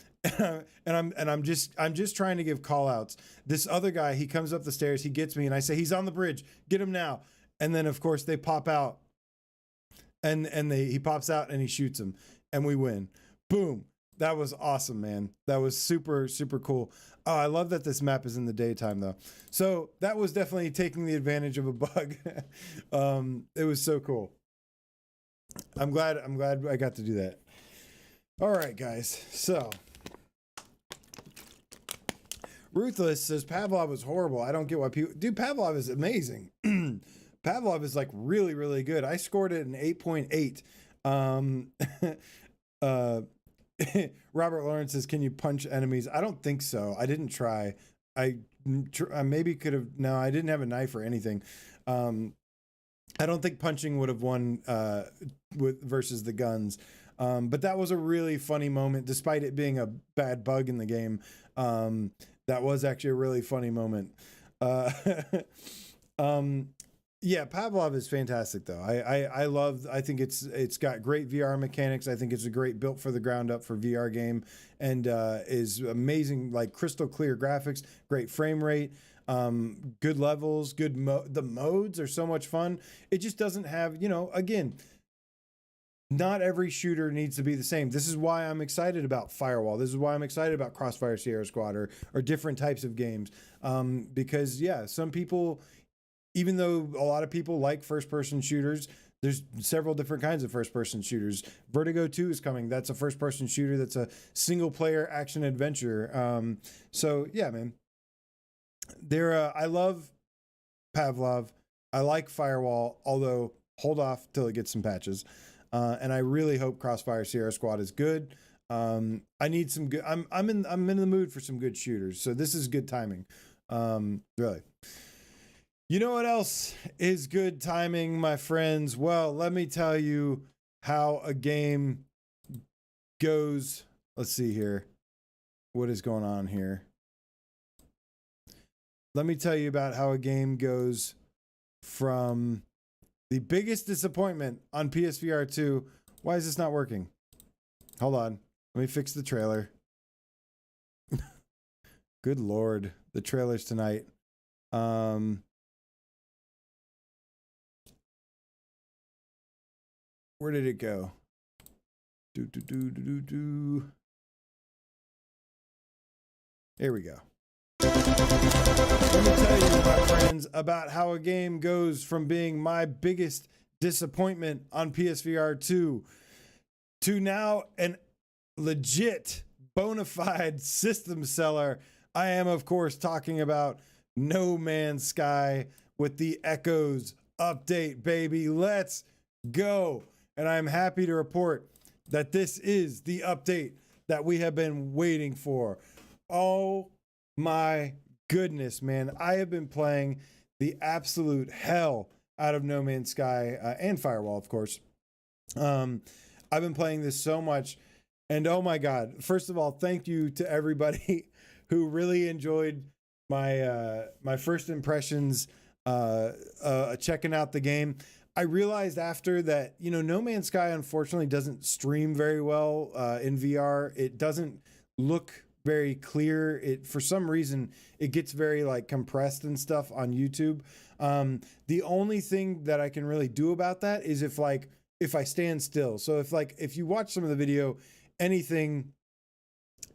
I'm just trying to give call outs. This other guy, he comes up the stairs, he gets me, and I say, he's on the bridge, get him now. And then of course they pop out and he pops out and he shoots him and we win. Boom. That was awesome, man. That was super, super cool. Oh, I love that this map is in the daytime though. So that was definitely taking the advantage of a bug. It was so cool. I'm glad I got to do that. All right, guys. So Ruthless says Pavlov was horrible. I don't get why people... Dude, Pavlov is amazing. Pavlov is like really, really good. I scored it an 8.8. Robert Lawrence says, can you punch enemies? I don't think so. I didn't try. I maybe could have... No, I didn't have a knife or anything. I don't think punching would have won versus the guns. But that was a really funny moment, despite it being a bad bug in the game. That was actually a really funny moment. Yeah, Pavlov is fantastic though. I think it's got great VR mechanics. I think it's a great built for the ground up for VR game, and is amazing, like crystal clear graphics, great frame rate, good levels, the modes are so much fun. It just doesn't have, again, not every shooter needs to be the same. This is why I'm excited about Firewall. This is why I'm excited about Crossfire Sierra Squad or different types of games. Because yeah, some people, even though a lot of people like first-person shooters, there's several different kinds of first-person shooters. Vertigo 2 is coming. That's a first-person shooter. That's a single-player action adventure. So yeah, man. I love Pavlov. I like Firewall, although hold off till it gets some patches. And I really hope Crossfire Sierra Squad is good. I need some good. I'm in the mood for some good shooters. So this is good timing. Really. You know what else is good timing, my friends? Well, let me tell you how a game goes. Let's see here. What is going on here? Let me tell you about how a game goes from the biggest disappointment on PSVR 2. Why is this not working? Hold on. Let me fix the trailer. Good Lord. The trailers tonight. Where did it go? Here we go. Let me tell you, my friends, about how a game goes from being my biggest disappointment on PSVR 2 to now an legit, bona fide system seller. I am, of course, talking about No Man's Sky with the Echoes update, baby. Let's go. And I'm happy to report that this is the update that we have been waiting for. Oh my goodness, man. I have been playing the absolute hell out of No Man's Sky and Firewall, of course. I've been playing this so much, and oh my God. First of all, thank you to everybody who really enjoyed my first impressions checking out the game. I realized after that, No Man's Sky unfortunately doesn't stream very well in VR. It doesn't look very clear. For some reason, it gets very like compressed and stuff on YouTube. The only thing that I can really do about that is if I stand still. So if you watch some of the video, anything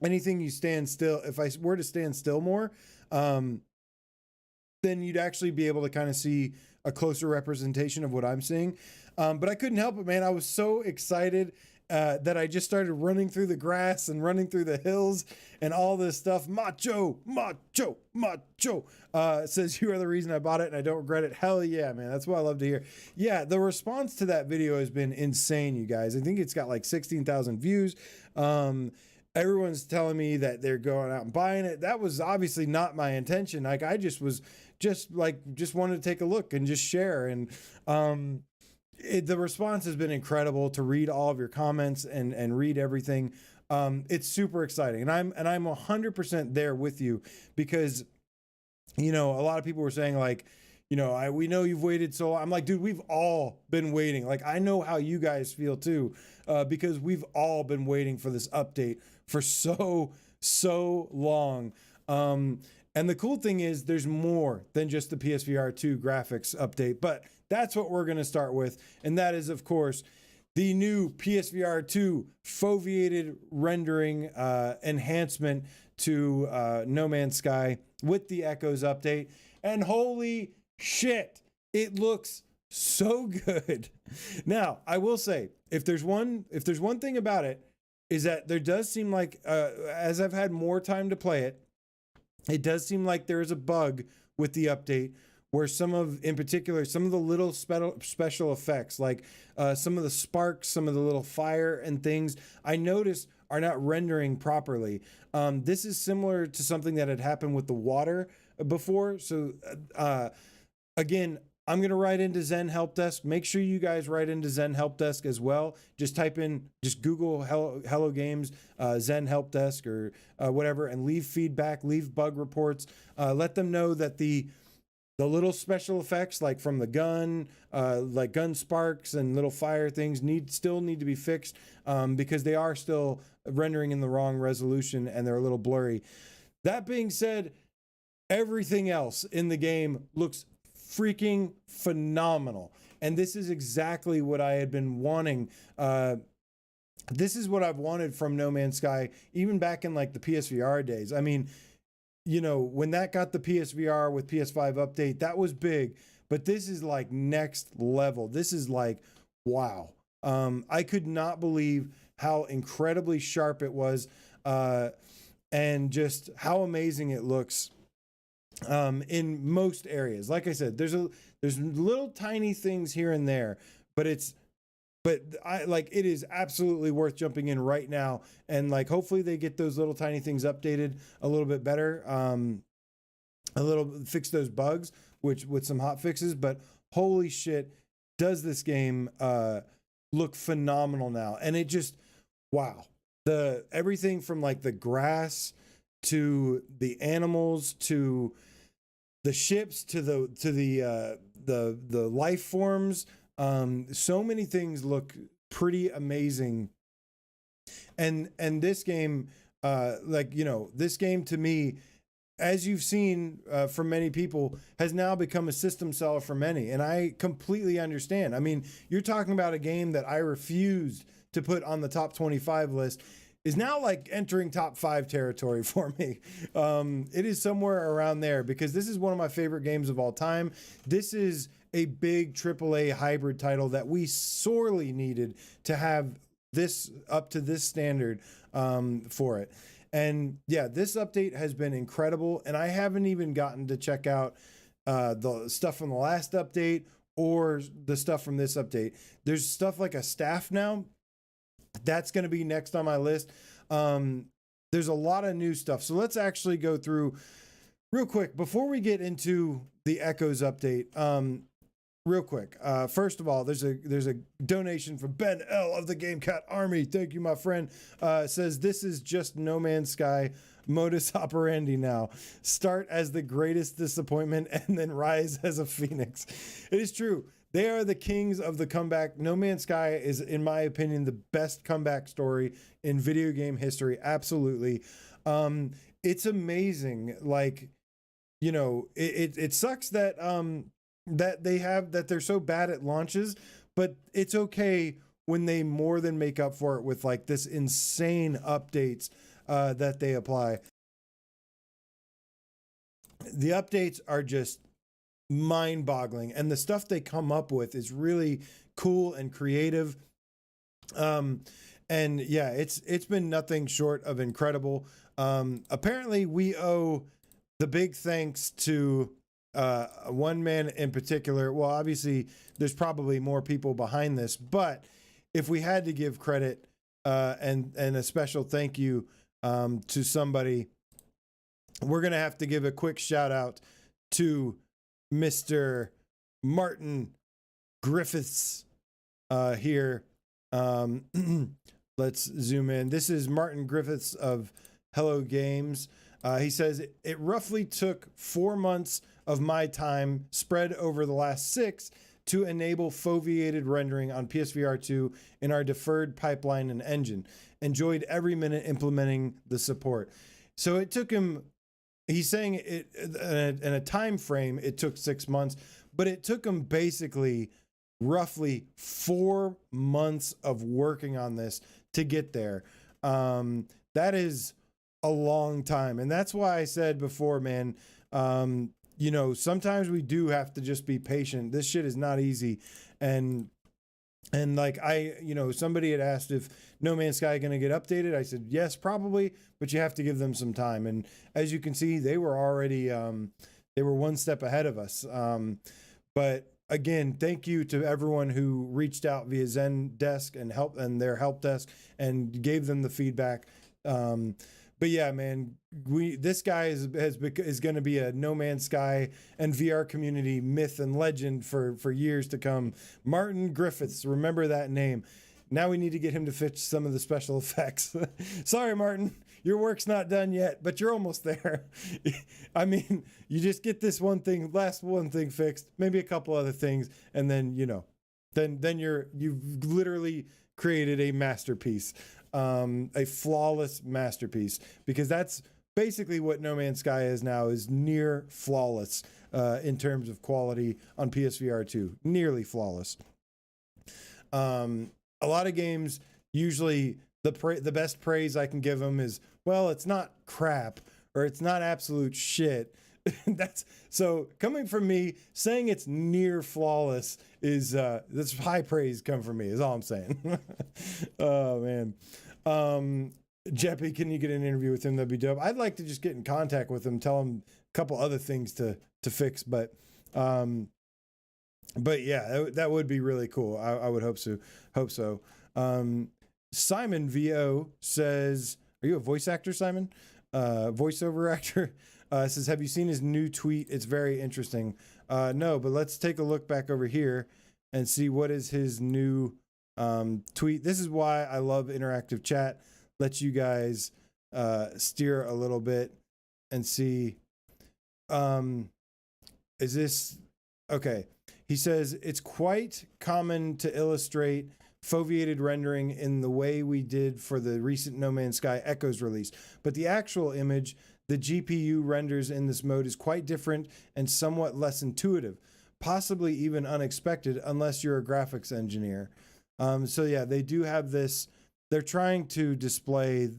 you stand still, if I were to stand still more, then you'd actually be able to kind of see a closer representation of what I'm seeing. But I couldn't help it, man. I was so excited that I just started running through the grass and running through the hills and all this stuff. Macho, macho, macho. Says you are the reason I bought it and I don't regret it. Hell yeah, man. That's what I love to hear. Yeah, the response to that video has been insane, you guys. I think it's got like 16,000 views. Everyone's telling me that they're going out and buying it. That was obviously not my intention. Like I just wanted to take a look and just share. And the response has been incredible. To read all of your comments and read everything. It's super exciting, and I'm 100% there with you, because a lot of people were saying like, we know you've waited so long. I'm like, dude, we've all been waiting. Like, I know how you guys feel too, because we've all been waiting for this update for so long. And the cool thing is there's more than just the PSVR 2 graphics update, but that's what we're going to start with. And that is, of course, the new PSVR 2 foveated rendering enhancement to No Man's Sky with the Echoes update. And holy shit, it looks so good. Now, I will say, if there's one thing about it, is that there does seem like, as I've had more time to play it, it does seem like there is a bug with the update where in particular, some of the little special effects, like some of the sparks, some of the little fire and things, I noticed are not rendering properly. This is similar to something that had happened with the water before. So again, I'm going to write into Zen Help Desk. Make sure you guys write into Zen Help Desk as well. Just Google Hello Games, Zen Help Desk, or whatever, and leave feedback, leave bug reports. Let them know that the little special effects, like from the gun, like gun sparks and little fire things, still need to be fixed, because they are still rendering in the wrong resolution and they're a little blurry. That being said, everything else in the game looks freaking phenomenal. And this is exactly what I had been wanting. This is what I've wanted from No Man's Sky, even back in like the PSVR days. I mean, when that got the PSVR with PS5 update, that was big, but this is like next level. This is like, wow. I could not believe how incredibly sharp it was, and just how amazing it looks. In most areas, like I said, there's little tiny things here and there, but it is absolutely worth jumping in right now, and like hopefully they get those little tiny things updated a little bit better, fix those bugs, which with some hot fixes. But holy shit, does this game look phenomenal now? And it just, wow, everything from like the grass to the animals to the ships to the life forms, so many things look pretty amazing. And this game, this game to me, as you've seen from many people, has now become a system seller for many, and I completely understand. I mean, you're talking about a game that I refused to put on the top 25 list, is now like entering top 5 territory for me. It is somewhere around there, because this is one of my favorite games of all time. This is a big AAA hybrid title that we sorely needed to have this up to this standard for it. And yeah, this update has been incredible, and I haven't even gotten to check out the stuff from the last update or the stuff from this update. There's stuff like a staff now. That's going to be next on my list. There's a lot of new stuff. So let's actually go through real quick before we get into the Echoes update. Real quick. First of all, there's a donation from Ben L of the GameCat Army. Thank you, my friend. Says this is just No Man's Sky modus operandi now. Start as the greatest disappointment and then rise as a phoenix. It is true. They are the kings of the comeback. No Man's Sky is, in my opinion, the best comeback story in video game history. Absolutely. It's amazing. Like, it sucks that that they're so bad at launches, but it's okay when they more than make up for it with like this insane updates that they apply. The updates are just mind-boggling, and the stuff they come up with is really cool and creative. And yeah, it's been nothing short of incredible. Apparently we owe the big thanks to one man in particular. Well, obviously there's probably more people behind this, but if we had to give credit and a special thank you to somebody, we're gonna have to give a quick shout out to Mr. Martin Griffiths here. Let's zoom in. This is Martin Griffiths of Hello Games. He says, it roughly took 4 months of my time spread over the last 6 to enable foveated rendering on PSVR 2 in our deferred pipeline and engine. Enjoyed every minute implementing the support. So it took him, he's saying it in a time frame, it took 6 months, but it took him basically roughly 4 months of working on this to get there. That is a long time. And that's why I said before, man, you know, sometimes we do have to just be patient. This shit is not easy. And like you know, somebody had asked if No Man's Sky going to get updated. I said, yes, probably, but you have to give them some time. And as you can see, they were already, they were one step ahead of us. But again, thank you to everyone who reached out via Zendesk and their help desk and gave them the feedback. But yeah, man, this guy is going to be a No Man's Sky and VR community myth and legend for years to come. Martin Griffiths, remember that name. Now we need to get him to fix some of the special effects. Sorry, Martin, your work's not done yet, but you're almost there. I mean, you just get this one thing fixed, maybe a couple other things, and then, you know, then you've literally created a masterpiece, a flawless masterpiece, because that's basically what No Man's Sky is now, is near flawless in terms of quality on PSVR 2, nearly flawless. A lot of games, usually the best praise I can give them is, well, it's not crap or it's not absolute shit. That's so coming from me, saying it's near flawless is that's high praise come from me, is all I'm saying. Oh man. Jeppy, can you get an interview with him? That'd be dope. I'd like to just get in contact with him, tell him a couple other things to fix, but yeah, that would be really cool. I would hope so. Simon VO says, are you a voice actor, Simon? Voiceover actor? Says, have you seen his new tweet? It's very interesting. No, but let's take a look back over here and see what is his new tweet. This is why I love interactive chat. Let you guys steer a little bit and see. Is this okay? He says, it's quite common to illustrate foveated rendering in the way we did for the recent No Man's Sky Echoes release, but the actual image the GPU renders in this mode is quite different and somewhat less intuitive, possibly even unexpected unless you're a graphics engineer. So yeah, they do have this. They're trying to display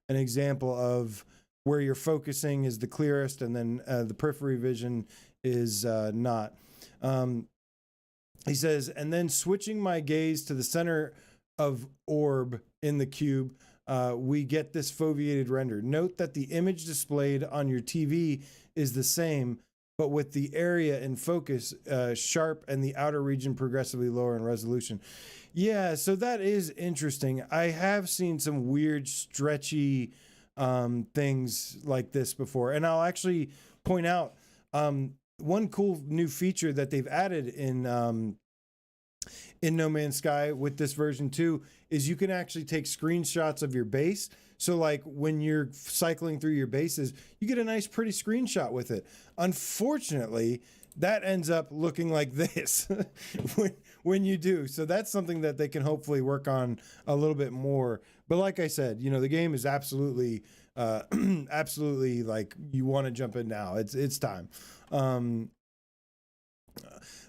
an example of where your focusing is the clearest and then the periphery vision is not. He says, and then switching my gaze to the center of orb in the cube, we get this foveated render. Note that the image displayed on your TV is the same, but with the area in focus sharp and the outer region progressively lower in resolution. Yeah, so that is interesting. I have seen some weird, stretchy things like this before. And I'll actually point out one cool new feature that they've added in No Man's Sky with this version 2 is you can actually take screenshots of your base. So like when you're cycling through your bases, you get a nice pretty screenshot with it. Unfortunately, that ends up looking like this when you do. So that's something that they can hopefully work on a little bit more. But like I said, you know, the game is absolutely absolutely like you want to jump in now. It's time.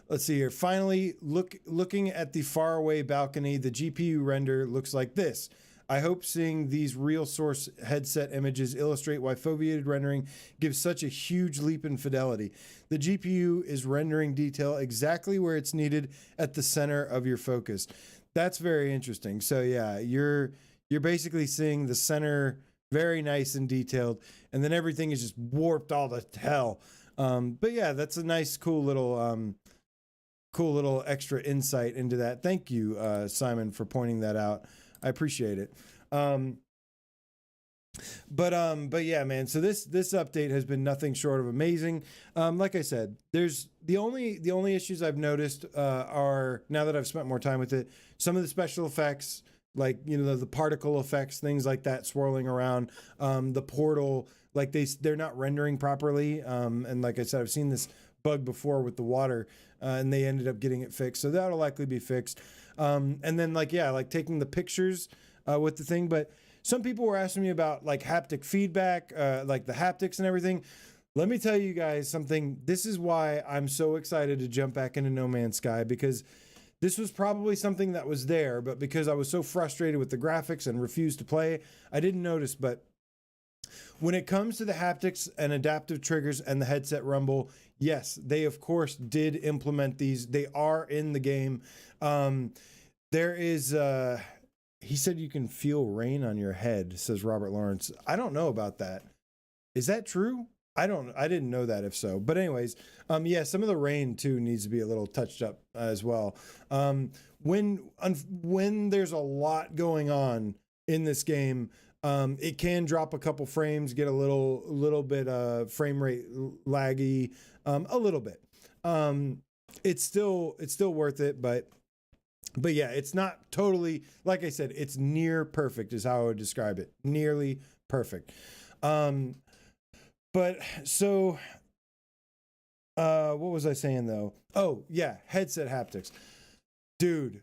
Let's see here. Finally, looking at the faraway balcony, the GPU render looks like this. I hope seeing these real source headset images illustrate why foveated rendering gives such a huge leap in fidelity. The GPU is rendering detail exactly where it's needed at the center of your focus. That's very interesting. So yeah, you're basically seeing the center very nice and detailed, and then everything is just warped all to hell. But yeah, that's a nice, cool little extra insight into that. Thank you, Simon, for pointing that out. I appreciate it. But yeah, man. So this update has been nothing short of amazing. Like I said, there's the only issues I've noticed are, now that I've spent more time with it, some of the special effects, like, you know, the particle effects, things like that swirling around, the portal, like they're not rendering properly. And like I said, I've seen this bug before with the water, and they ended up getting it fixed. So that'll likely be fixed. And then like taking the pictures with the thing. But some people were asking me about like haptic feedback, like the haptics and everything. Let me tell you guys something. This is why I'm so excited to jump back into No Man's Sky, because this was probably something that was there, but because I was so frustrated with the graphics and refused to play, I didn't notice. But when it comes to the haptics and adaptive triggers and the headset rumble, yes, they of course did implement these. They are in the game. There is, he said you can feel rain on your head, says Robert Lawrence. I don't know about that. Is that true? I didn't know that, if so. But anyways, yeah, some of the rain too needs to be a little touched up as well. When there's a lot going on in this game, it can drop a couple frames, get a little bit frame rate laggy, a little bit. It's still worth it, but yeah, it's not totally, like I said, it's near perfect is how I would describe it. Nearly perfect. But so, what was I saying though? Oh yeah, headset haptics, dude.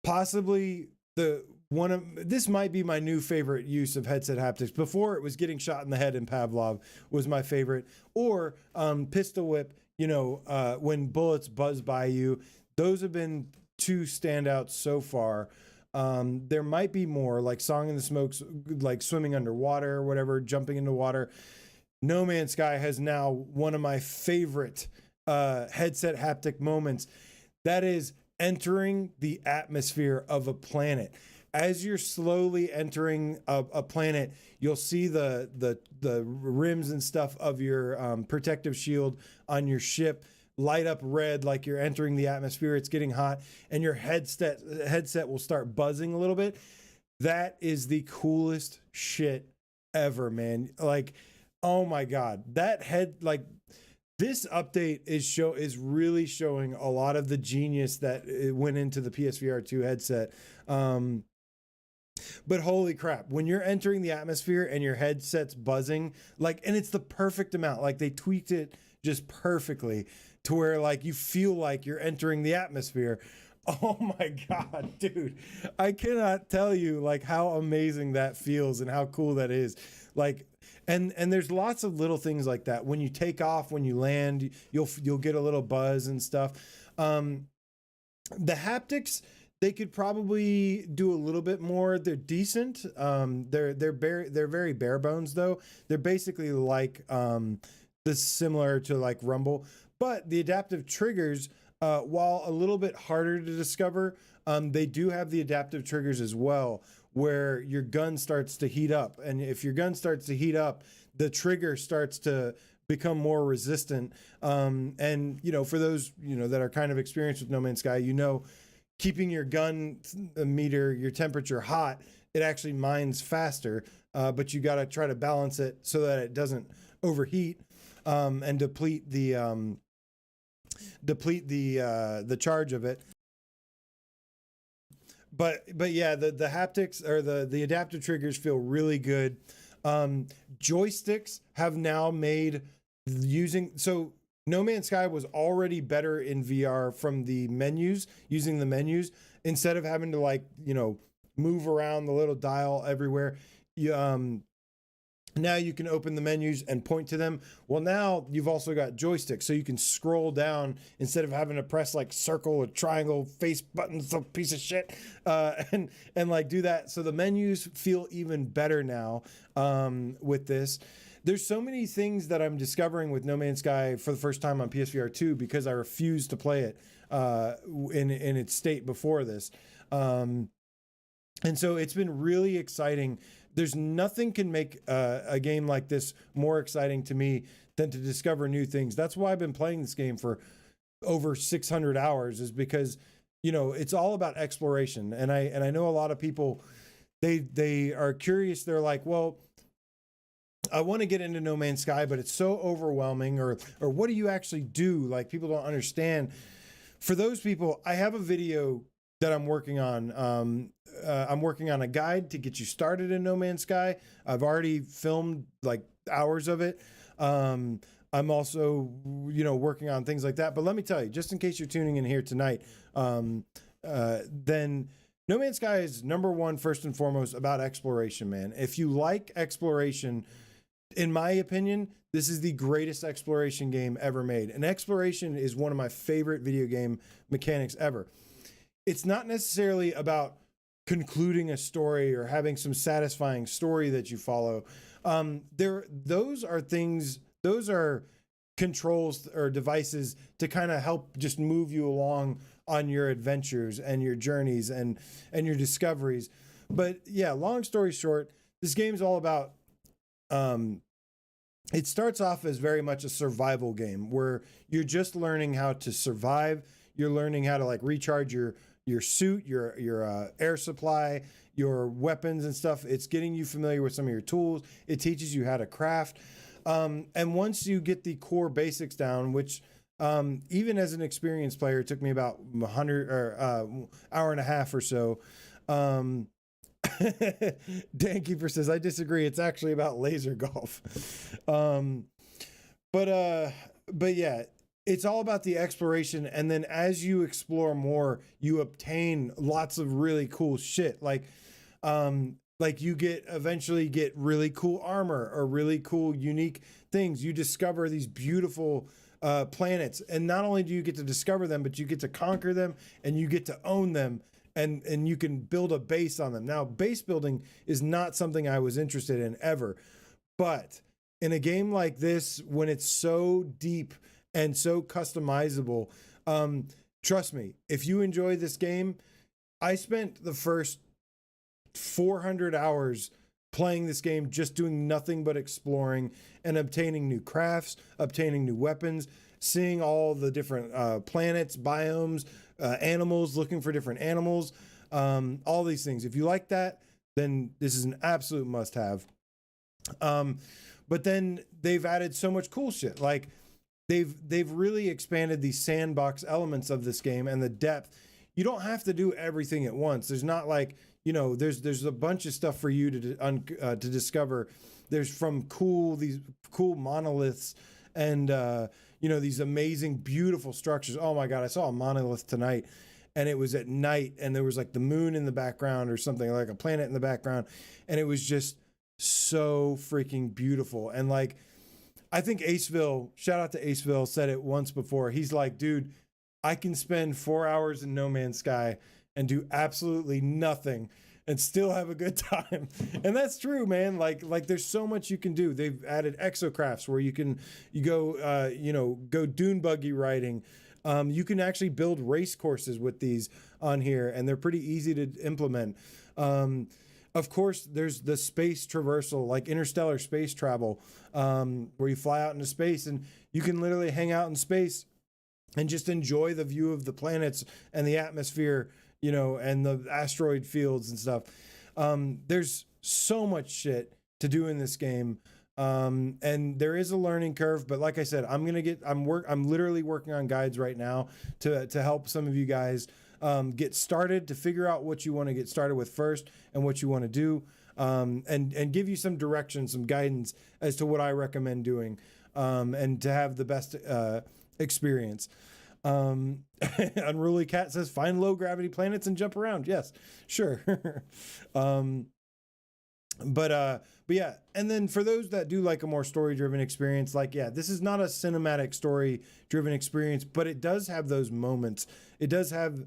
Possibly this might be my new favorite use of headset haptics. Before it was getting shot in the head in Pavlov was my favorite, or pistol whip. You know, when bullets buzz by you. Those have been two standouts so far. There might be more, like Song in the Smokes, like swimming underwater or whatever, jumping into water. No Man's Sky has now one of my favorite headset haptic moments. That is entering the atmosphere of a planet. As you're slowly entering a planet, you'll see the rims and stuff of your protective shield on your ship light up red like you're entering the atmosphere. It's getting hot, and your headset will start buzzing a little bit. That is the coolest shit ever, man. Like, oh my God, this update is really showing a lot of the genius that went into the PSVR 2 headset. But holy crap, when you're entering the atmosphere and your headset's buzzing, like, and it's the perfect amount, like they tweaked it just perfectly to where like you feel like you're entering the atmosphere. Oh my God, dude, I cannot tell you like how amazing that feels and how cool that is. Like, and there's lots of little things like that. When you take off, when you land, you'll get a little buzz and stuff. The haptics, they could probably do a little bit more. They're decent. They're very bare bones though. They're basically like similar to like Rumble, but the adaptive triggers, while a little bit harder to discover, they do have the adaptive triggers as well, where your gun starts to heat up. And if your gun starts to heat up, the trigger starts to become more resistant. And, you know, for those, you know, that are kind of experienced with No Man's Sky, you know, keeping your gun meter, your temperature hot, it actually mines faster. But you got to try to balance it so that it doesn't overheat, and deplete the charge of it. But yeah, the haptics or the adaptive triggers feel really good. Joysticks have now made so No Man's Sky was already better in VR from the menus, using the menus instead of having to, like, you know, move around the little dial everywhere. Now you can open the menus and point to them. Well, now you've also got joysticks, so you can scroll down instead of having to press like circle or triangle face buttons, some piece of shit, and like do that. So the menus feel even better now with this. There's so many things that I'm discovering with No Man's Sky for the first time on PSVR 2 because I refused to play it in its state before this. And so it's been really exciting. There's nothing can make a game like this more exciting to me than to discover new things. That's why I've been playing this game for over 600 hours, is because, you know, it's all about exploration. And I know a lot of people, they are curious. They're like, well, I want to get into No Man's Sky, but it's so overwhelming, or what do you actually do? Like, people don't understand. For those people, I have a video that I'm working on. I'm working on a guide to get you started in No Man's Sky. I've already filmed like hours of it. I'm also, you know, working on things like that. But let me tell you, just in case you're tuning in here tonight, then No Man's Sky is number one, first and foremost, about exploration, man. If you like exploration, in my opinion, this is the greatest exploration game ever made. And exploration is one of my favorite video game mechanics ever. It's not necessarily about concluding a story or having some satisfying story that you follow. Those are controls or devices to kind of help just move you along on your adventures and your journeys and your discoveries. But yeah, long story short, this game's all about, it starts off as very much a survival game where you're just learning how to survive. You're learning how to like recharge your suit, your air supply, your weapons and stuff. It's getting you familiar with some of your tools. It teaches you how to craft. And once you get the core basics down, which even as an experienced player, it took me about 100 or hour and a half or so. Dan Keeper says, I disagree. It's actually about laser golf. But yeah, it's all about the exploration. And then as you explore more, you obtain lots of really cool shit. Like you eventually get really cool armor or really cool, unique things. You discover these beautiful planets. And not only do you get to discover them, but you get to conquer them and you get to own them. And you can build a base on them. Now, base building is not something I was interested in ever. But in a game like this, when it's so deep and so customizable, trust me, if you enjoy this game, I spent the first 400 hours playing this game just doing nothing but exploring and obtaining new crafts, obtaining new weapons, seeing all the different planets, biomes, animals, looking for different animals, all these things. If you like that, then this is an absolute must-have. But then they've added so much cool shit. Like they've really expanded the sandbox elements of this game and the depth. You don't have to do everything at once. There's not like, you know, there's a bunch of stuff for you to discover. There's from these cool monoliths and you know, these amazing, beautiful structures. Oh my God, I saw a monolith tonight and it was at night and there was like the moon in the background or something, like a planet in the background. And it was just so freaking beautiful. And like, I think Aceville, shout out to Aceville, said it once before. He's like, dude, I can spend 4 hours in No Man's Sky and do absolutely nothing and still have a good time. And that's true, man. Like there's so much you can do. They've added exocrafts where you go dune buggy riding. You can actually build race courses with these on here, and they're pretty easy to implement. Of course, there's the space traversal, like interstellar space travel, where you fly out into space and you can literally hang out in space and just enjoy the view of the planets and the atmosphere, you know, and the asteroid fields and stuff. There's so much shit to do in this game. And there is a learning curve, but like I said, I'm literally working on guides right now to help some of you guys get started, to figure out what you want to get started with first and what you want to do, and give you some direction, some guidance as to what I recommend doing, and to have the best experience. Unruly Cat says, find low gravity planets and jump around. Yes, sure. But yeah, and then for those that do like a more story driven experience, like, yeah, this is not a cinematic story driven experience, but it does have those moments. It does have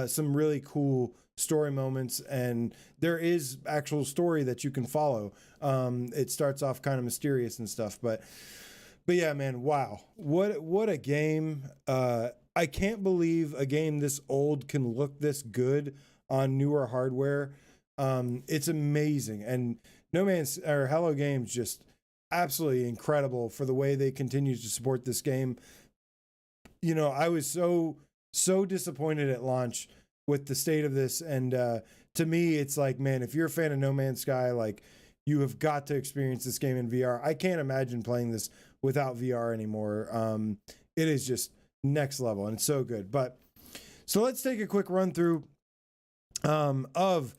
some really cool story moments, and there is actual story that you can follow. It starts off kind of mysterious and stuff, but yeah, man, wow, what a game. I can't believe a game this old can look this good on newer hardware. It's amazing. And No Man's or Hello Games just absolutely incredible for the way they continue to support this game. You know, I was so disappointed at launch with the state of this, and to me it's like, man, if you're a fan of No Man's Sky, like, you have got to experience this game in VR. I can't imagine playing this without VR anymore. It is just next level, and it's so good. But so let's take a quick run through of,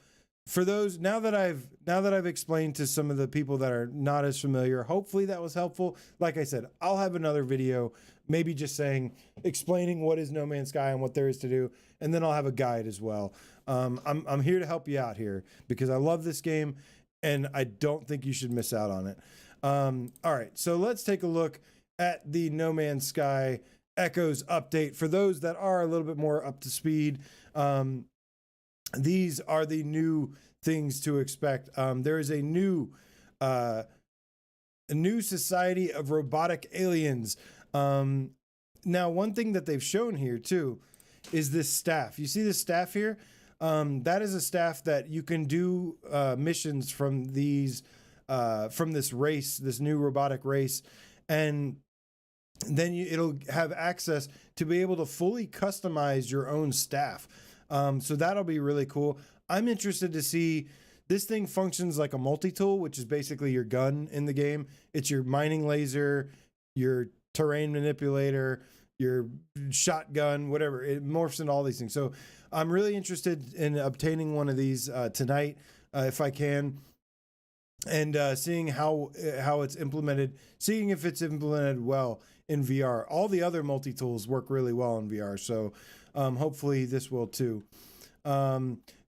for those, now that I've explained to some of the people that are not as familiar, hopefully that was helpful. Like I said, I'll have another video, maybe just explaining what is No Man's Sky and what there is to do, and then I'll have a guide as well. I'm here to help you out here because I love this game and I don't think you should miss out on it. All right, so let's take a look at the No Man's Sky Echoes update. For those that are a little bit more up to speed, these are the new things to expect. There is a new society of robotic aliens. Now, one thing that they've shown here too is this staff. You see this staff here? That is a staff that you can do missions from this race, this new robotic race, and then it'll have access to be able to fully customize your own staff. So that'll be really cool. I'm interested to see, this thing functions like a multi-tool, which is basically your gun in the game. It's your mining laser, your terrain manipulator, your shotgun, whatever. It morphs into all these things. So I'm really interested in obtaining one of these tonight, if I can, and seeing how it's implemented, seeing if it's implemented well in VR. All the other multi-tools work really well in VR, so hopefully this will too.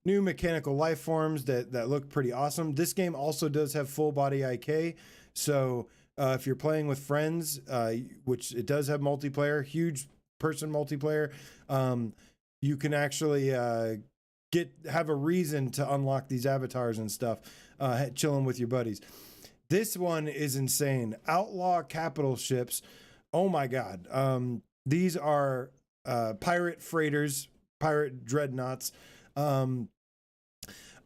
New mechanical life forms that look pretty awesome. This game also does have full body IK, so if you're playing with friends, which it does have multiplayer, huge person multiplayer, you can actually have a reason to unlock these avatars and stuff, chilling with your buddies. This one is insane. Outlaw capital ships. Oh my God. These are pirate freighters, pirate dreadnoughts. I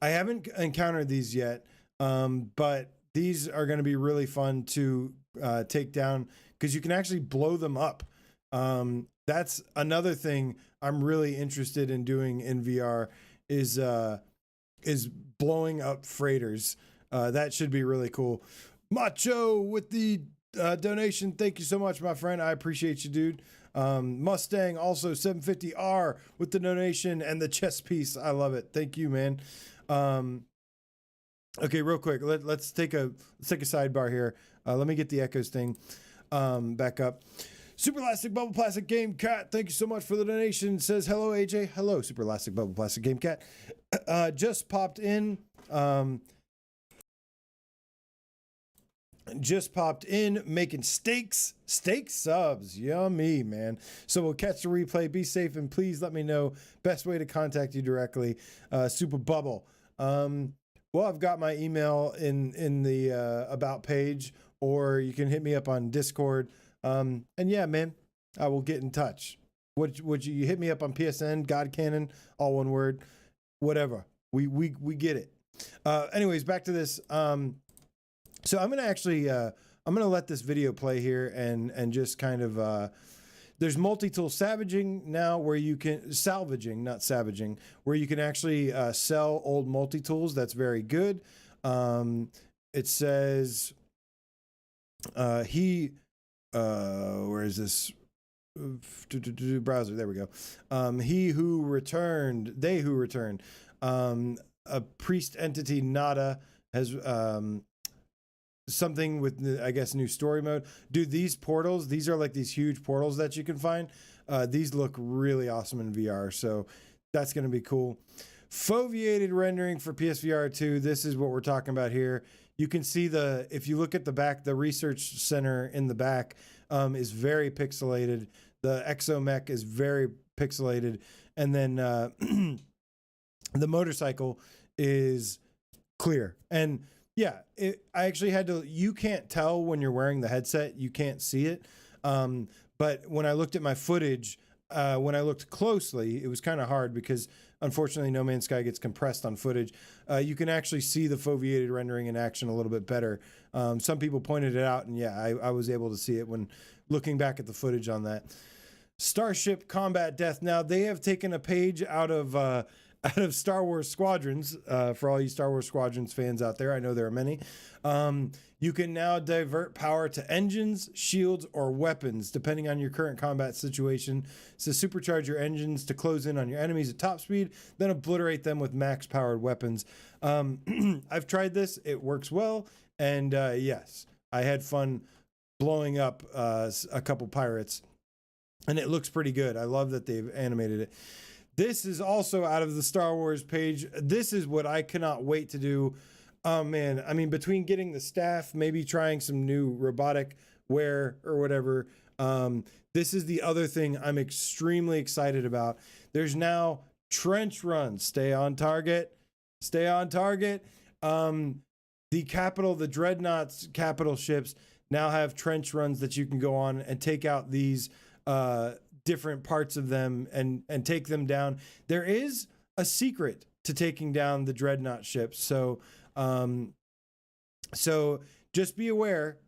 haven't encountered these yet, but these are going to be really fun to take down because you can actually blow them up. That's another thing I'm really interested in doing in VR is blowing up freighters. That should be really cool. Macho with the donation. Thank you so much, my friend. I appreciate you, dude. Mustang also 750R with the donation and the chess piece. I love it. Thank you, man. Okay, real quick. Let's take a sidebar here. Let me get the Echoes thing back up. Super Elastic Bubble Plastic Game Cat, thank you so much for the donation. Says hello, AJ. Hello, Super Elastic Bubble Plastic Game Cat. Just popped in. Making steak subs. Yummy, man. So we'll catch the replay. Be safe and please let me know best way to contact you directly. Super Bubble. Well, I've got my email in the about page, or you can hit me up on Discord. And yeah, man, I will get in touch. Would you hit me up on PSN, God Cannon, all one word, whatever. We get it. Anyways, back to this. So I'm gonna let this video play here and just kind of there's multi-tool savaging now where you can salvaging, not savaging, where you can actually sell old multi-tools. That's very good. It says where is this browser? There we go. They who returned. A priest entity Nada has something with, I guess, new story mode. Dude, these portals, these are like these huge portals that you can find. These look really awesome in VR, so that's going to be cool. foveated rendering for PSVR 2. This is what we're talking about here. You can see if you look at the back, the research center in the back is very pixelated. The exomech is very pixelated. And then the motorcycle is clear. And yeah, I actually had to, you can't tell when you're wearing the headset, you can't see it. But when I looked at my footage, when I looked closely, it was kind of hard because unfortunately No Man's Sky gets compressed on footage. You can actually see the foveated rendering in action a little bit better. Some people pointed it out, and yeah, I was able to see it when looking back at the footage on that. Starship Combat Death. Now they have taken a page out of Star Wars Squadrons. For all you Star Wars Squadrons fans out there, I know there are many. You can now divert power to engines, shields, or weapons, depending on your current combat situation. So supercharge your engines to close in on your enemies at top speed, then obliterate them with max-powered weapons. I've tried this. It works well. And yes, I had fun blowing up a couple pirates. And it looks pretty good. I love that they've animated it. This is also out of the Star Wars page. This is what I cannot wait to do. Oh man, I mean, between getting the staff, maybe trying some new robotic wear or whatever, this is the other thing I'm extremely excited about. There's now trench runs. Stay on target. Stay on target. The Dreadnought's capital ships now have trench runs that you can go on and take out these different parts of them and take them down. There is a secret to taking down the Dreadnought ships. So just be aware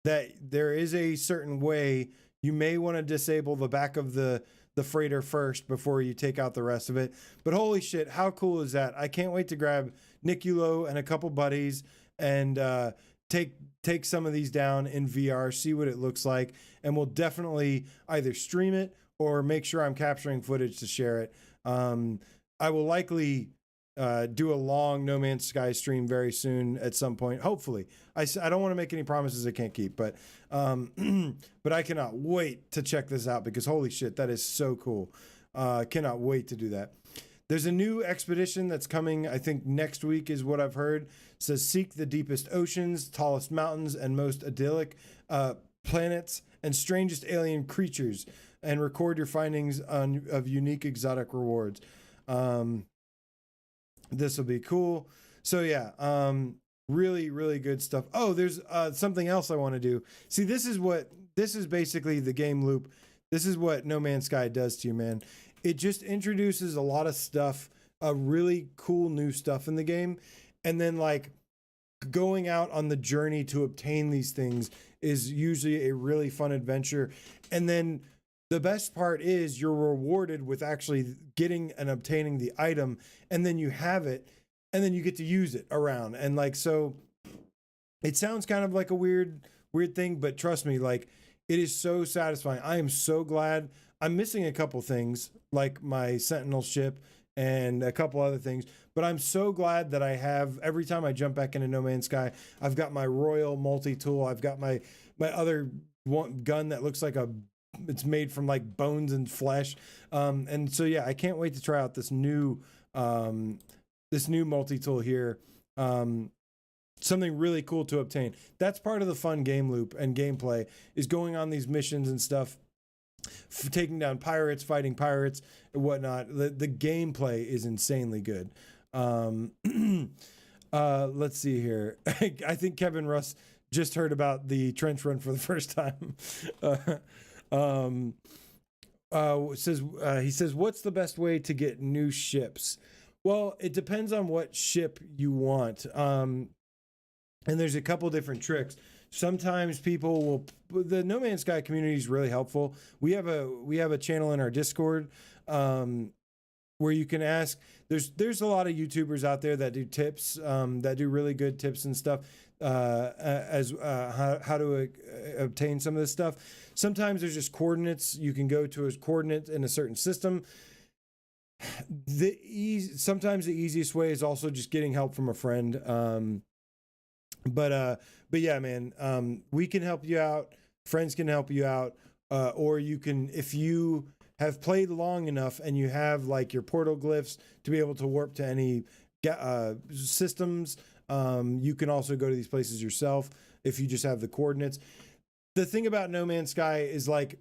that there is a certain way you may want to disable the back of the freighter first before you take out the rest of it. But holy shit, how cool is that? I can't wait to grab Niculo and a couple buddies and take some of these down in VR, see what it looks like, and we'll definitely either stream it or make sure I'm capturing footage to share it. I will likely do a long No Man's Sky stream very soon at some point. Hopefully, I don't want to make any promises I can't keep, but I cannot wait to check this out because holy shit, that is so cool. Cannot wait to do that. There's a new expedition that's coming, I think next week is what I've heard. It says seek the deepest oceans, tallest mountains, and most idyllic planets and strangest alien creatures, and record your findings of unique exotic rewards. This will be cool. So yeah, really, really good stuff. Oh, there's something else I want to do. See, this is basically the game loop. This is what No Man's Sky does to you, man. It just introduces a lot of stuff, really cool new stuff in the game. And then like going out on the journey to obtain these things is usually a really fun adventure. And then the best part is you're rewarded with actually getting and obtaining the item, and then you have it, and then you get to use it around. And like, so it sounds kind of like a weird thing, but trust me, like it is so satisfying. I am so glad. I'm missing a couple things like my Sentinel ship and a couple other things, but I'm so glad that I have, every time I jump back into No Man's Sky, I've got my Royal multi-tool. I've got my other gun that looks like it's made from like bones and flesh. And so, yeah, I can't wait to try out this new multi-tool here. Something really cool to obtain. That's part of the fun game loop and gameplay is going on these missions and stuff, taking down pirates, fighting pirates and whatnot. The gameplay is insanely good. Let's see here. I think Kevin Russ just heard about the trench run for the first time. He says, what's the best way to get new ships? Well, it depends on what ship you want. And there's a couple different tricks. Sometimes people the No Man's Sky community is really helpful. We have a channel in our Discord, where you can ask, there's a lot of YouTubers out there that do tips, that do really good tips and stuff, how to obtain some of this stuff. Sometimes there's just coordinates. You can go to a coordinate in a certain system. Sometimes the easiest way is also just getting help from a friend. But yeah, man, we can help you out. Friends can help you out. Or you can, if you have played long enough and you have like your portal glyphs to be able to warp to any systems, you can also go to these places yourself if you just have the coordinates. The thing about No Man's Sky is like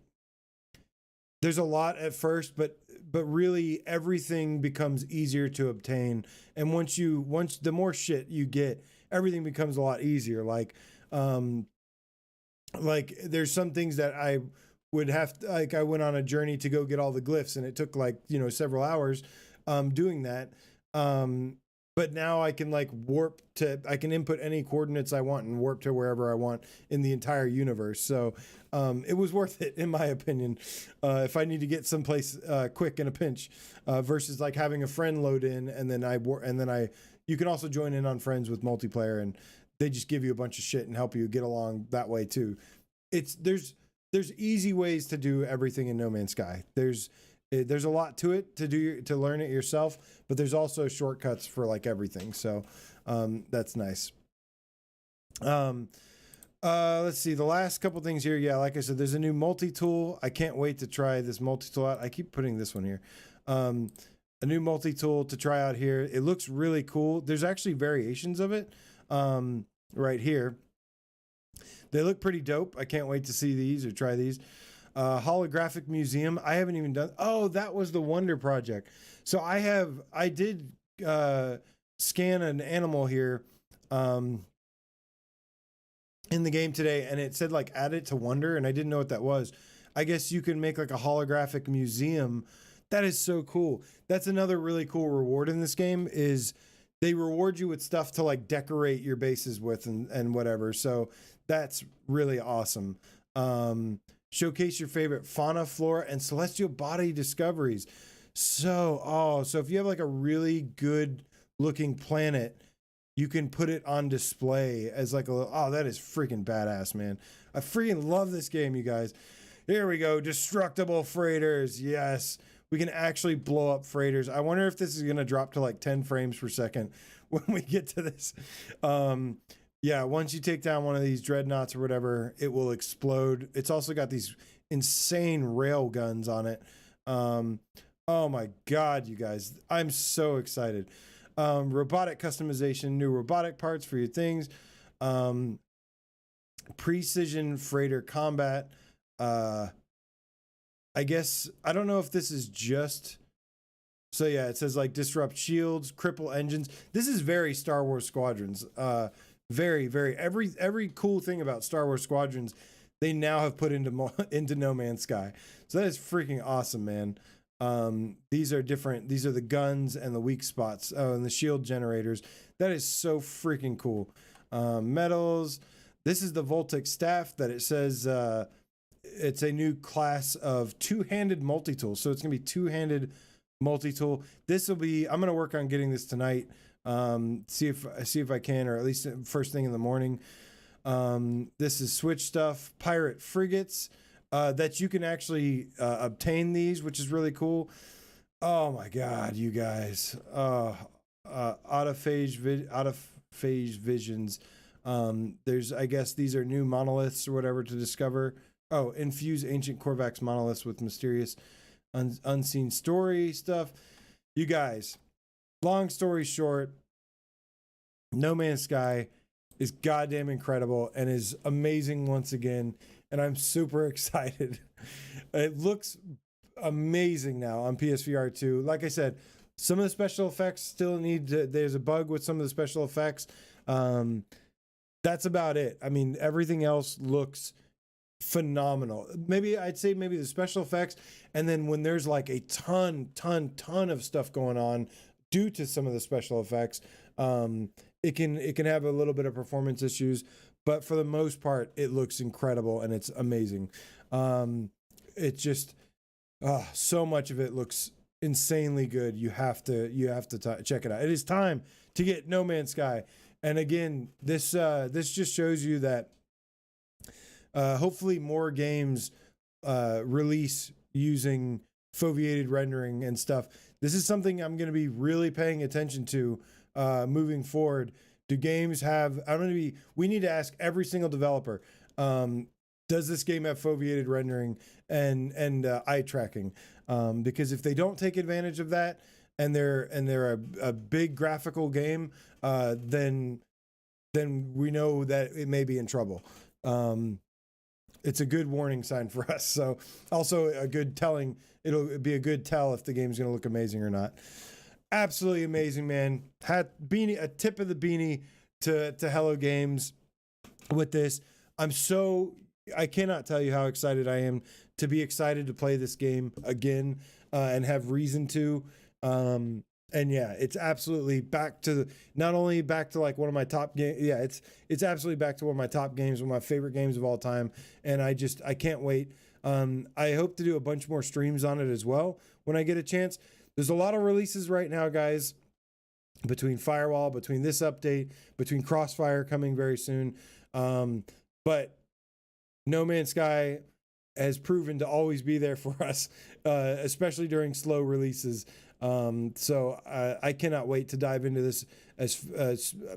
there's a lot at first, but really everything becomes easier to obtain. And once the more shit you get, everything becomes a lot easier. Like there's some things that I would have to, like I went on a journey to go get all the glyphs and it took like, several hours doing that. But now I can like I can input any coordinates I want and warp to wherever I want in the entire universe. So it was worth it, in my opinion, if I need to get someplace quick in a pinch, versus like having a friend load in and then you can also join in on friends with multiplayer and they just give you a bunch of shit and help you get along that way too. There's easy ways to do everything in No Man's Sky. There's a lot to it to learn it yourself, but there's also shortcuts for like everything. So that's nice. Let's see the last couple things here. Yeah, like I said, there's a new multi-tool. I can't wait to try this multi-tool out. I keep putting this one here. A new multi-tool to try out here. It looks really cool. There's actually variations of it right here. They look pretty dope. I can't wait to see these or try these. Holographic museum. I haven't even done. Oh, that was the Wonder Project. So I did scan an animal here in the game today, and it said like add it to Wonder, and I didn't know what that was. I guess you can make like a holographic museum. That is so cool. That's another really cool reward in this game is they reward you with stuff to like decorate your bases with and whatever. So that's really awesome. Showcase your favorite fauna, flora, and celestial body discoveries. So if you have like a really good looking planet, you can put it on display as like that is freaking badass, man. I freaking love this game, you guys. Here we go. Destructible freighters. Yes. We can actually blow up freighters. I wonder if this is going to drop to like 10 frames per second when we get to this. Yeah, once you take down one of these dreadnoughts or whatever, it will explode. It's also got these insane rail guns on it. Oh my God, you guys. I'm so excited. Robotic customization, new robotic parts for your things. Precision freighter combat. I guess, I don't know if this is just... So yeah, it says like disrupt shields, cripple engines. This is very Star Wars Squadrons. Very, very every cool thing about Star Wars Squadrons, they now have put into No Man's Sky. So that is freaking awesome, man. These are different. These are the guns and the weak spots. Oh, and the shield generators. That is so freaking cool. Metals. This is the Voltic staff that it says it's a new class of two-handed multi-tool. So it's gonna be two-handed multi-tool. This will be. I'm gonna work on getting this tonight. See if I can, or at least first thing in the morning. This is switch stuff, pirate frigates, that you can actually obtain these, which is really cool. Oh my God, you guys. Autophage visions. There's, I guess these are new monoliths or whatever to discover. Oh, infuse ancient Korvax monoliths with mysterious unseen story stuff. You guys, long story short, No Man's Sky is goddamn incredible and is amazing once again, and I'm super excited. It looks amazing now on PSVR 2. Like I said, some of the special effects still there's a bug with some of the special effects. That's about it. I mean, everything else looks phenomenal. I'd say the special effects, and then when there's like a ton of stuff going on due to some of the special effects, it can have a little bit of performance issues, but for the most part it looks incredible and it's amazing. It just so much of it looks insanely good. You have to check it out. It is time to get No Man's Sky. And again, this just shows you that hopefully more games release using foveated rendering and stuff. This is something I'm going to be really paying attention to moving forward. Do games have... we need to ask every single developer, does this game have foveated rendering and eye tracking? Because if they don't take advantage of that, and they're a big graphical game, then we know that it may be in trouble. It's a good warning sign for us. So also a good telling. It'll be a good tell if the game's going to look amazing or not. Absolutely amazing, man. Hat, beanie, a tip of the beanie to Hello Games with this. I cannot tell you how excited I am to be excited to play this game again, and have reason to. And yeah, it's absolutely back to not only back to like one of my top games. Yeah, it's absolutely back to one of my top games, one of my favorite games of all time. And I can't wait. I hope to do a bunch more streams on it as well when I get a chance. There's a lot of releases right now, guys, between Firewall, between this update, between Crossfire coming very soon. But No Man's Sky has proven to always be there for us, especially during slow releases. So I cannot wait to dive into this as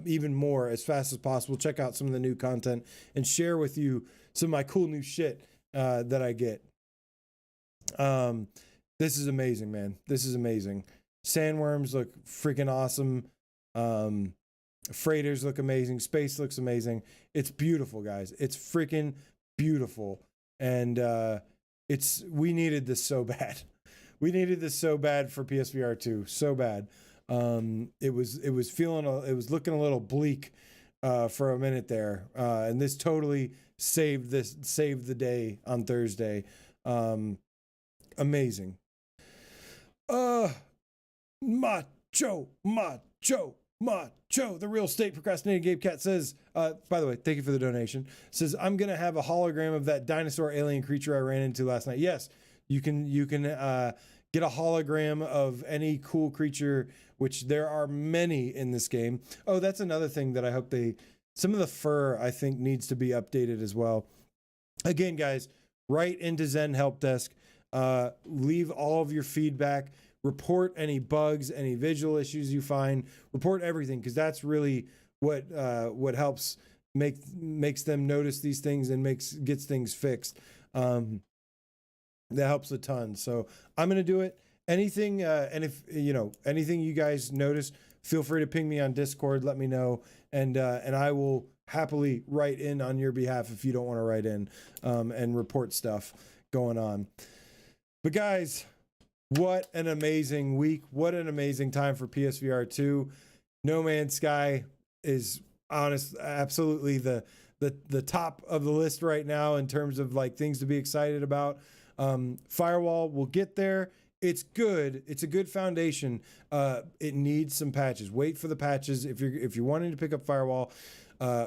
even more as fast as possible. Check out some of the new content and share with you some of my cool new shit that I get. This is amazing, man. This is amazing. Sandworms look freaking awesome. Freighters look amazing. Space looks amazing. It's beautiful, guys. It's freaking beautiful. And we needed this so bad. We needed this so bad for PSVR 2, so bad. It was looking a little bleak for a minute there, and this totally saved the day on Thursday. Amazing. Macho. The real estate procrastinating Gabe Cat says, by the way, thank you for the donation. Says, I'm going to have a hologram of that dinosaur alien creature I ran into last night. Yes, you can get a hologram of any cool creature, which there are many in this game. Oh, that's another thing that I hope some of the fur I think needs to be updated as well. Again, guys, write into Zen Help Desk, leave all of your feedback. Report any bugs, any visual issues you find. Report everything, because that's really what helps makes them notice these things and gets things fixed. That helps a ton. So I'm gonna do it. Anything, and if anything you guys notice, feel free to ping me on Discord. Let me know, and I will happily write in on your behalf if you don't want to write in and report stuff going on. But guys, what an amazing week. What an amazing time for PSVR 2. No Man's Sky is absolutely the top of the list right now in terms of like things to be excited about. Firewall will get there. It's good. It's a good foundation. It needs some patches. Wait for the patches. If you're wanting to pick up Firewall,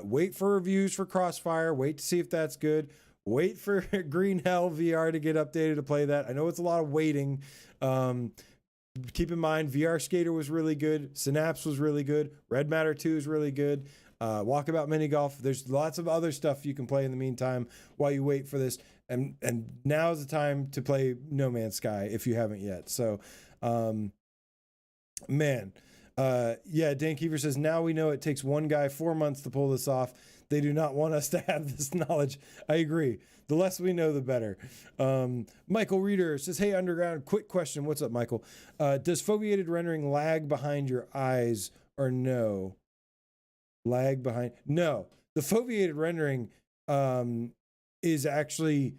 wait for reviews for Crossfire. Wait to see if that's good. Wait for Green Hell VR to get updated to play that. I know it's a lot of waiting. Keep in mind, VR Skater was really good. Synapse was really good. Red Matter 2 is really good. Walkabout Mini Golf. There's lots of other stuff you can play in the meantime while you wait for this. And now is the time to play No Man's Sky if you haven't yet. So, Dan Keefer says, now we know it takes one guy 4 months to pull this off. They do not want us to have this knowledge. I agree. The less we know, the better. Michael Reeder says, hey, Underground, quick question. What's up, Michael? Does foveated rendering lag behind your eyes or no? Lag behind? No. The foveated rendering is actually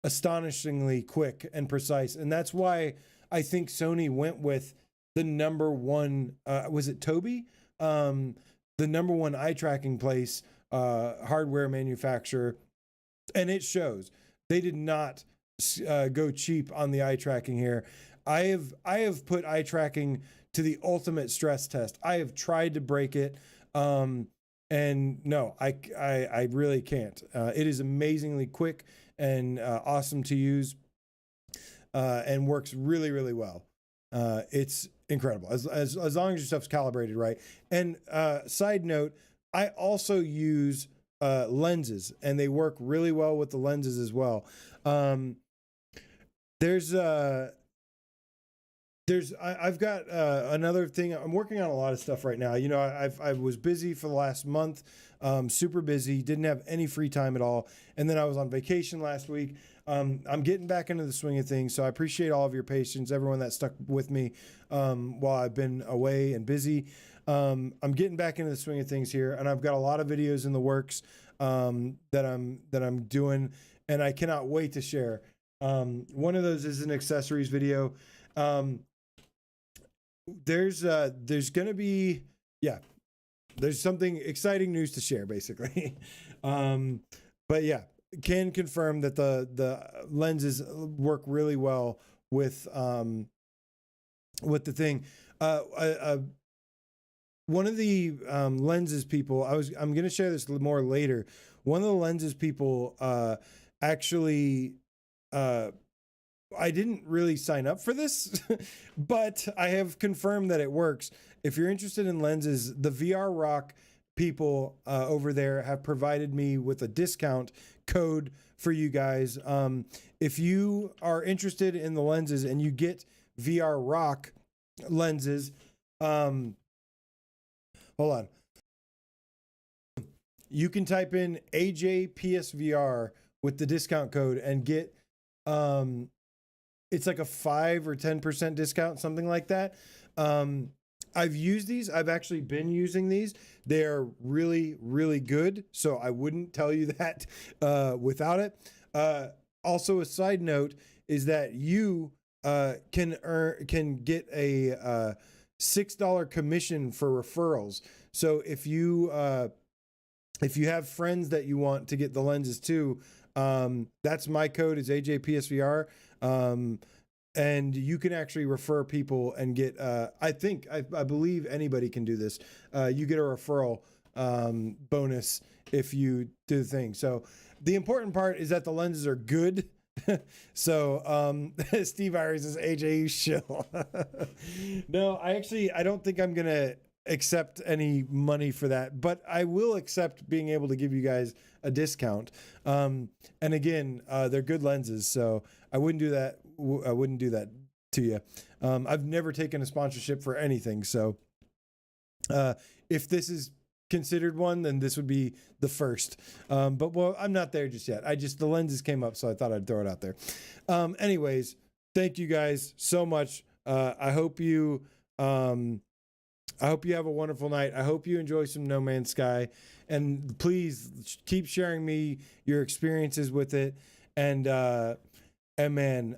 astonishingly quick and precise. And that's why I think Sony went with the number one, was it Tobii? The number one eye tracking place, hardware manufacturer, and it shows. They did not go cheap on the eye tracking here. I have put eye tracking to the ultimate stress test. I have tried to break it, and no, I really can't. It is amazingly quick and awesome to use, and works really, really well. It's incredible as long as your stuff's calibrated right. And side note, I also use lenses, and they work really well with the lenses as well. I've got another thing. I'm working on a lot of stuff right now. I was busy for the last month super busy, didn't have any free time at all. And then I was on vacation last week. I'm getting back into the swing of things. So I appreciate all of your patience, everyone that stuck with me while I've been away and busy. I'm getting back into the swing of things here, and I've got a lot of videos in the works that I'm doing, and I cannot wait to share. One of those is an accessories video. There's gonna be, there's something exciting news to share, basically. But yeah, can confirm that the lenses work really well with the thing. One of the lenses people, I'm gonna share this more later. One of the lenses people actually, I didn't really sign up for this, but I have confirmed that it works. If you're interested in lenses, the VR Rock people over there have provided me with a discount code for you guys. If you are interested in the lenses and you get VR Rock lenses, hold on. You can type in AJ PSVR with the discount code and get it's like a 5 or 10% discount, something like that. I've used these. I've actually been using these. They are really, really good. So I wouldn't tell you that without it. Also, a side note is that you can get a $6 commission for referrals. So if you have friends that you want to get the lenses too, that's my code is AJPSVR. And you can actually refer people and get, I believe anybody can do this. You get a referral bonus if you do the thing. So the important part is that the lenses are good. So Steve Iris says, AJ, you shill. No, I don't think I'm going to accept any money for that, but I will accept being able to give you guys a discount. And again, they're good lenses, so I wouldn't do that. I wouldn't do that to you. I've never taken a sponsorship for anything, so if this is considered one, then this would be the first. But well, I'm not there just yet. The lenses came up, so I thought I'd throw it out there. Anyways, thank you guys so much. I hope you have a wonderful night. I hope you enjoy some No Man's Sky, and please keep sharing me your experiences with it. And man,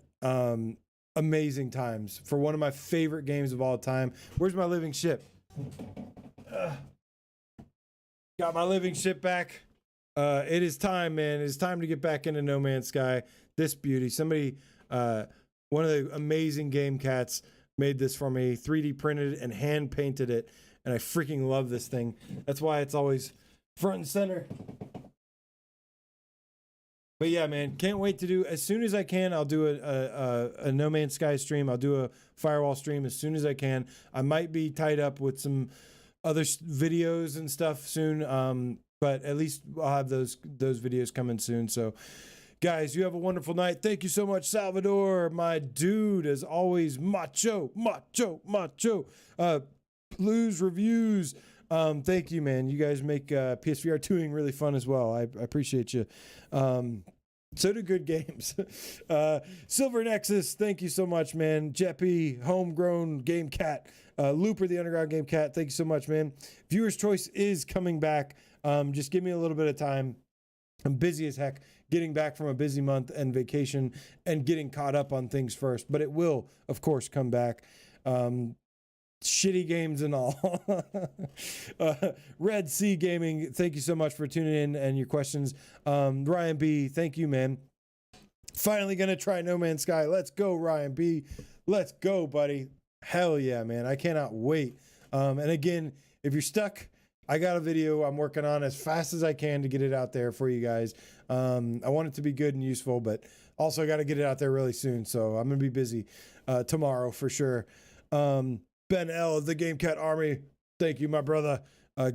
amazing times for one of my favorite games of all time. Where's my living ship? Got my living ship back. It is time, man. It is time to get back into No Man's Sky. This beauty. Somebody, one of the amazing game cats made this for me, 3D printed and hand painted it, and I freaking love this thing. That's why it's always front and center. But yeah, man, can't wait to do, as soon as I can, I'll do a No Man's Sky stream. I'll do a Firewall stream as soon as I can. I might be tied up with some other videos and stuff soon, but at least I'll have those videos coming soon. So guys, you have a wonderful night. Thank you so much, Salvador, my dude, as always. Macho. Blues reviews. Thank you, man. You guys make PSVR 2ing really fun as well. I appreciate you. So do good games. Silver Nexus, thank you so much, man. Jeppy, Homegrown Game Cat, Looper, the Underground Game Cat, thank you so much, man. Viewer's Choice is coming back. Just give me a little bit of time. I'm busy as heck getting back from a busy month and vacation and getting caught up on things first, but it will, of course, come back. Shitty games and all. Red Sea Gaming, thank you so much for tuning in and your questions. Ryan B, thank you, man. Finally gonna try No Man's Sky. Let's go, Ryan B. Let's go, buddy. Hell yeah, man. I cannot wait. And again, if you're stuck, I got a video I'm working on as fast as I can to get it out there for you guys. I want it to be good and useful, but also I got to get it out there really soon. So I'm going to be busy tomorrow for sure. Ben L of the Game Cat Army, thank you, my brother.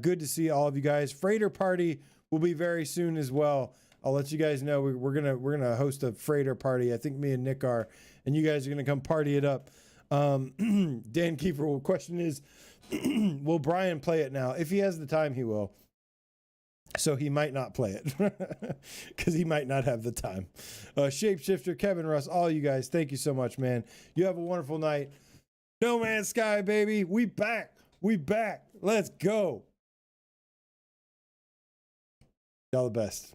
Good to see all of you guys. Freighter Party will be very soon as well. I'll let you guys know we're gonna host a freighter party. I think me and Nick are, and you guys are gonna come party it up. Dan Kiefer, question is, will Brian play it now? If he has the time, he will. So he might not play it because he might not have the time. Shapeshifter, Kevin, Russ, all you guys, thank you so much, man. You have a wonderful night. No Man's Sky, baby. We back. We back. Let's go. Y'all the best.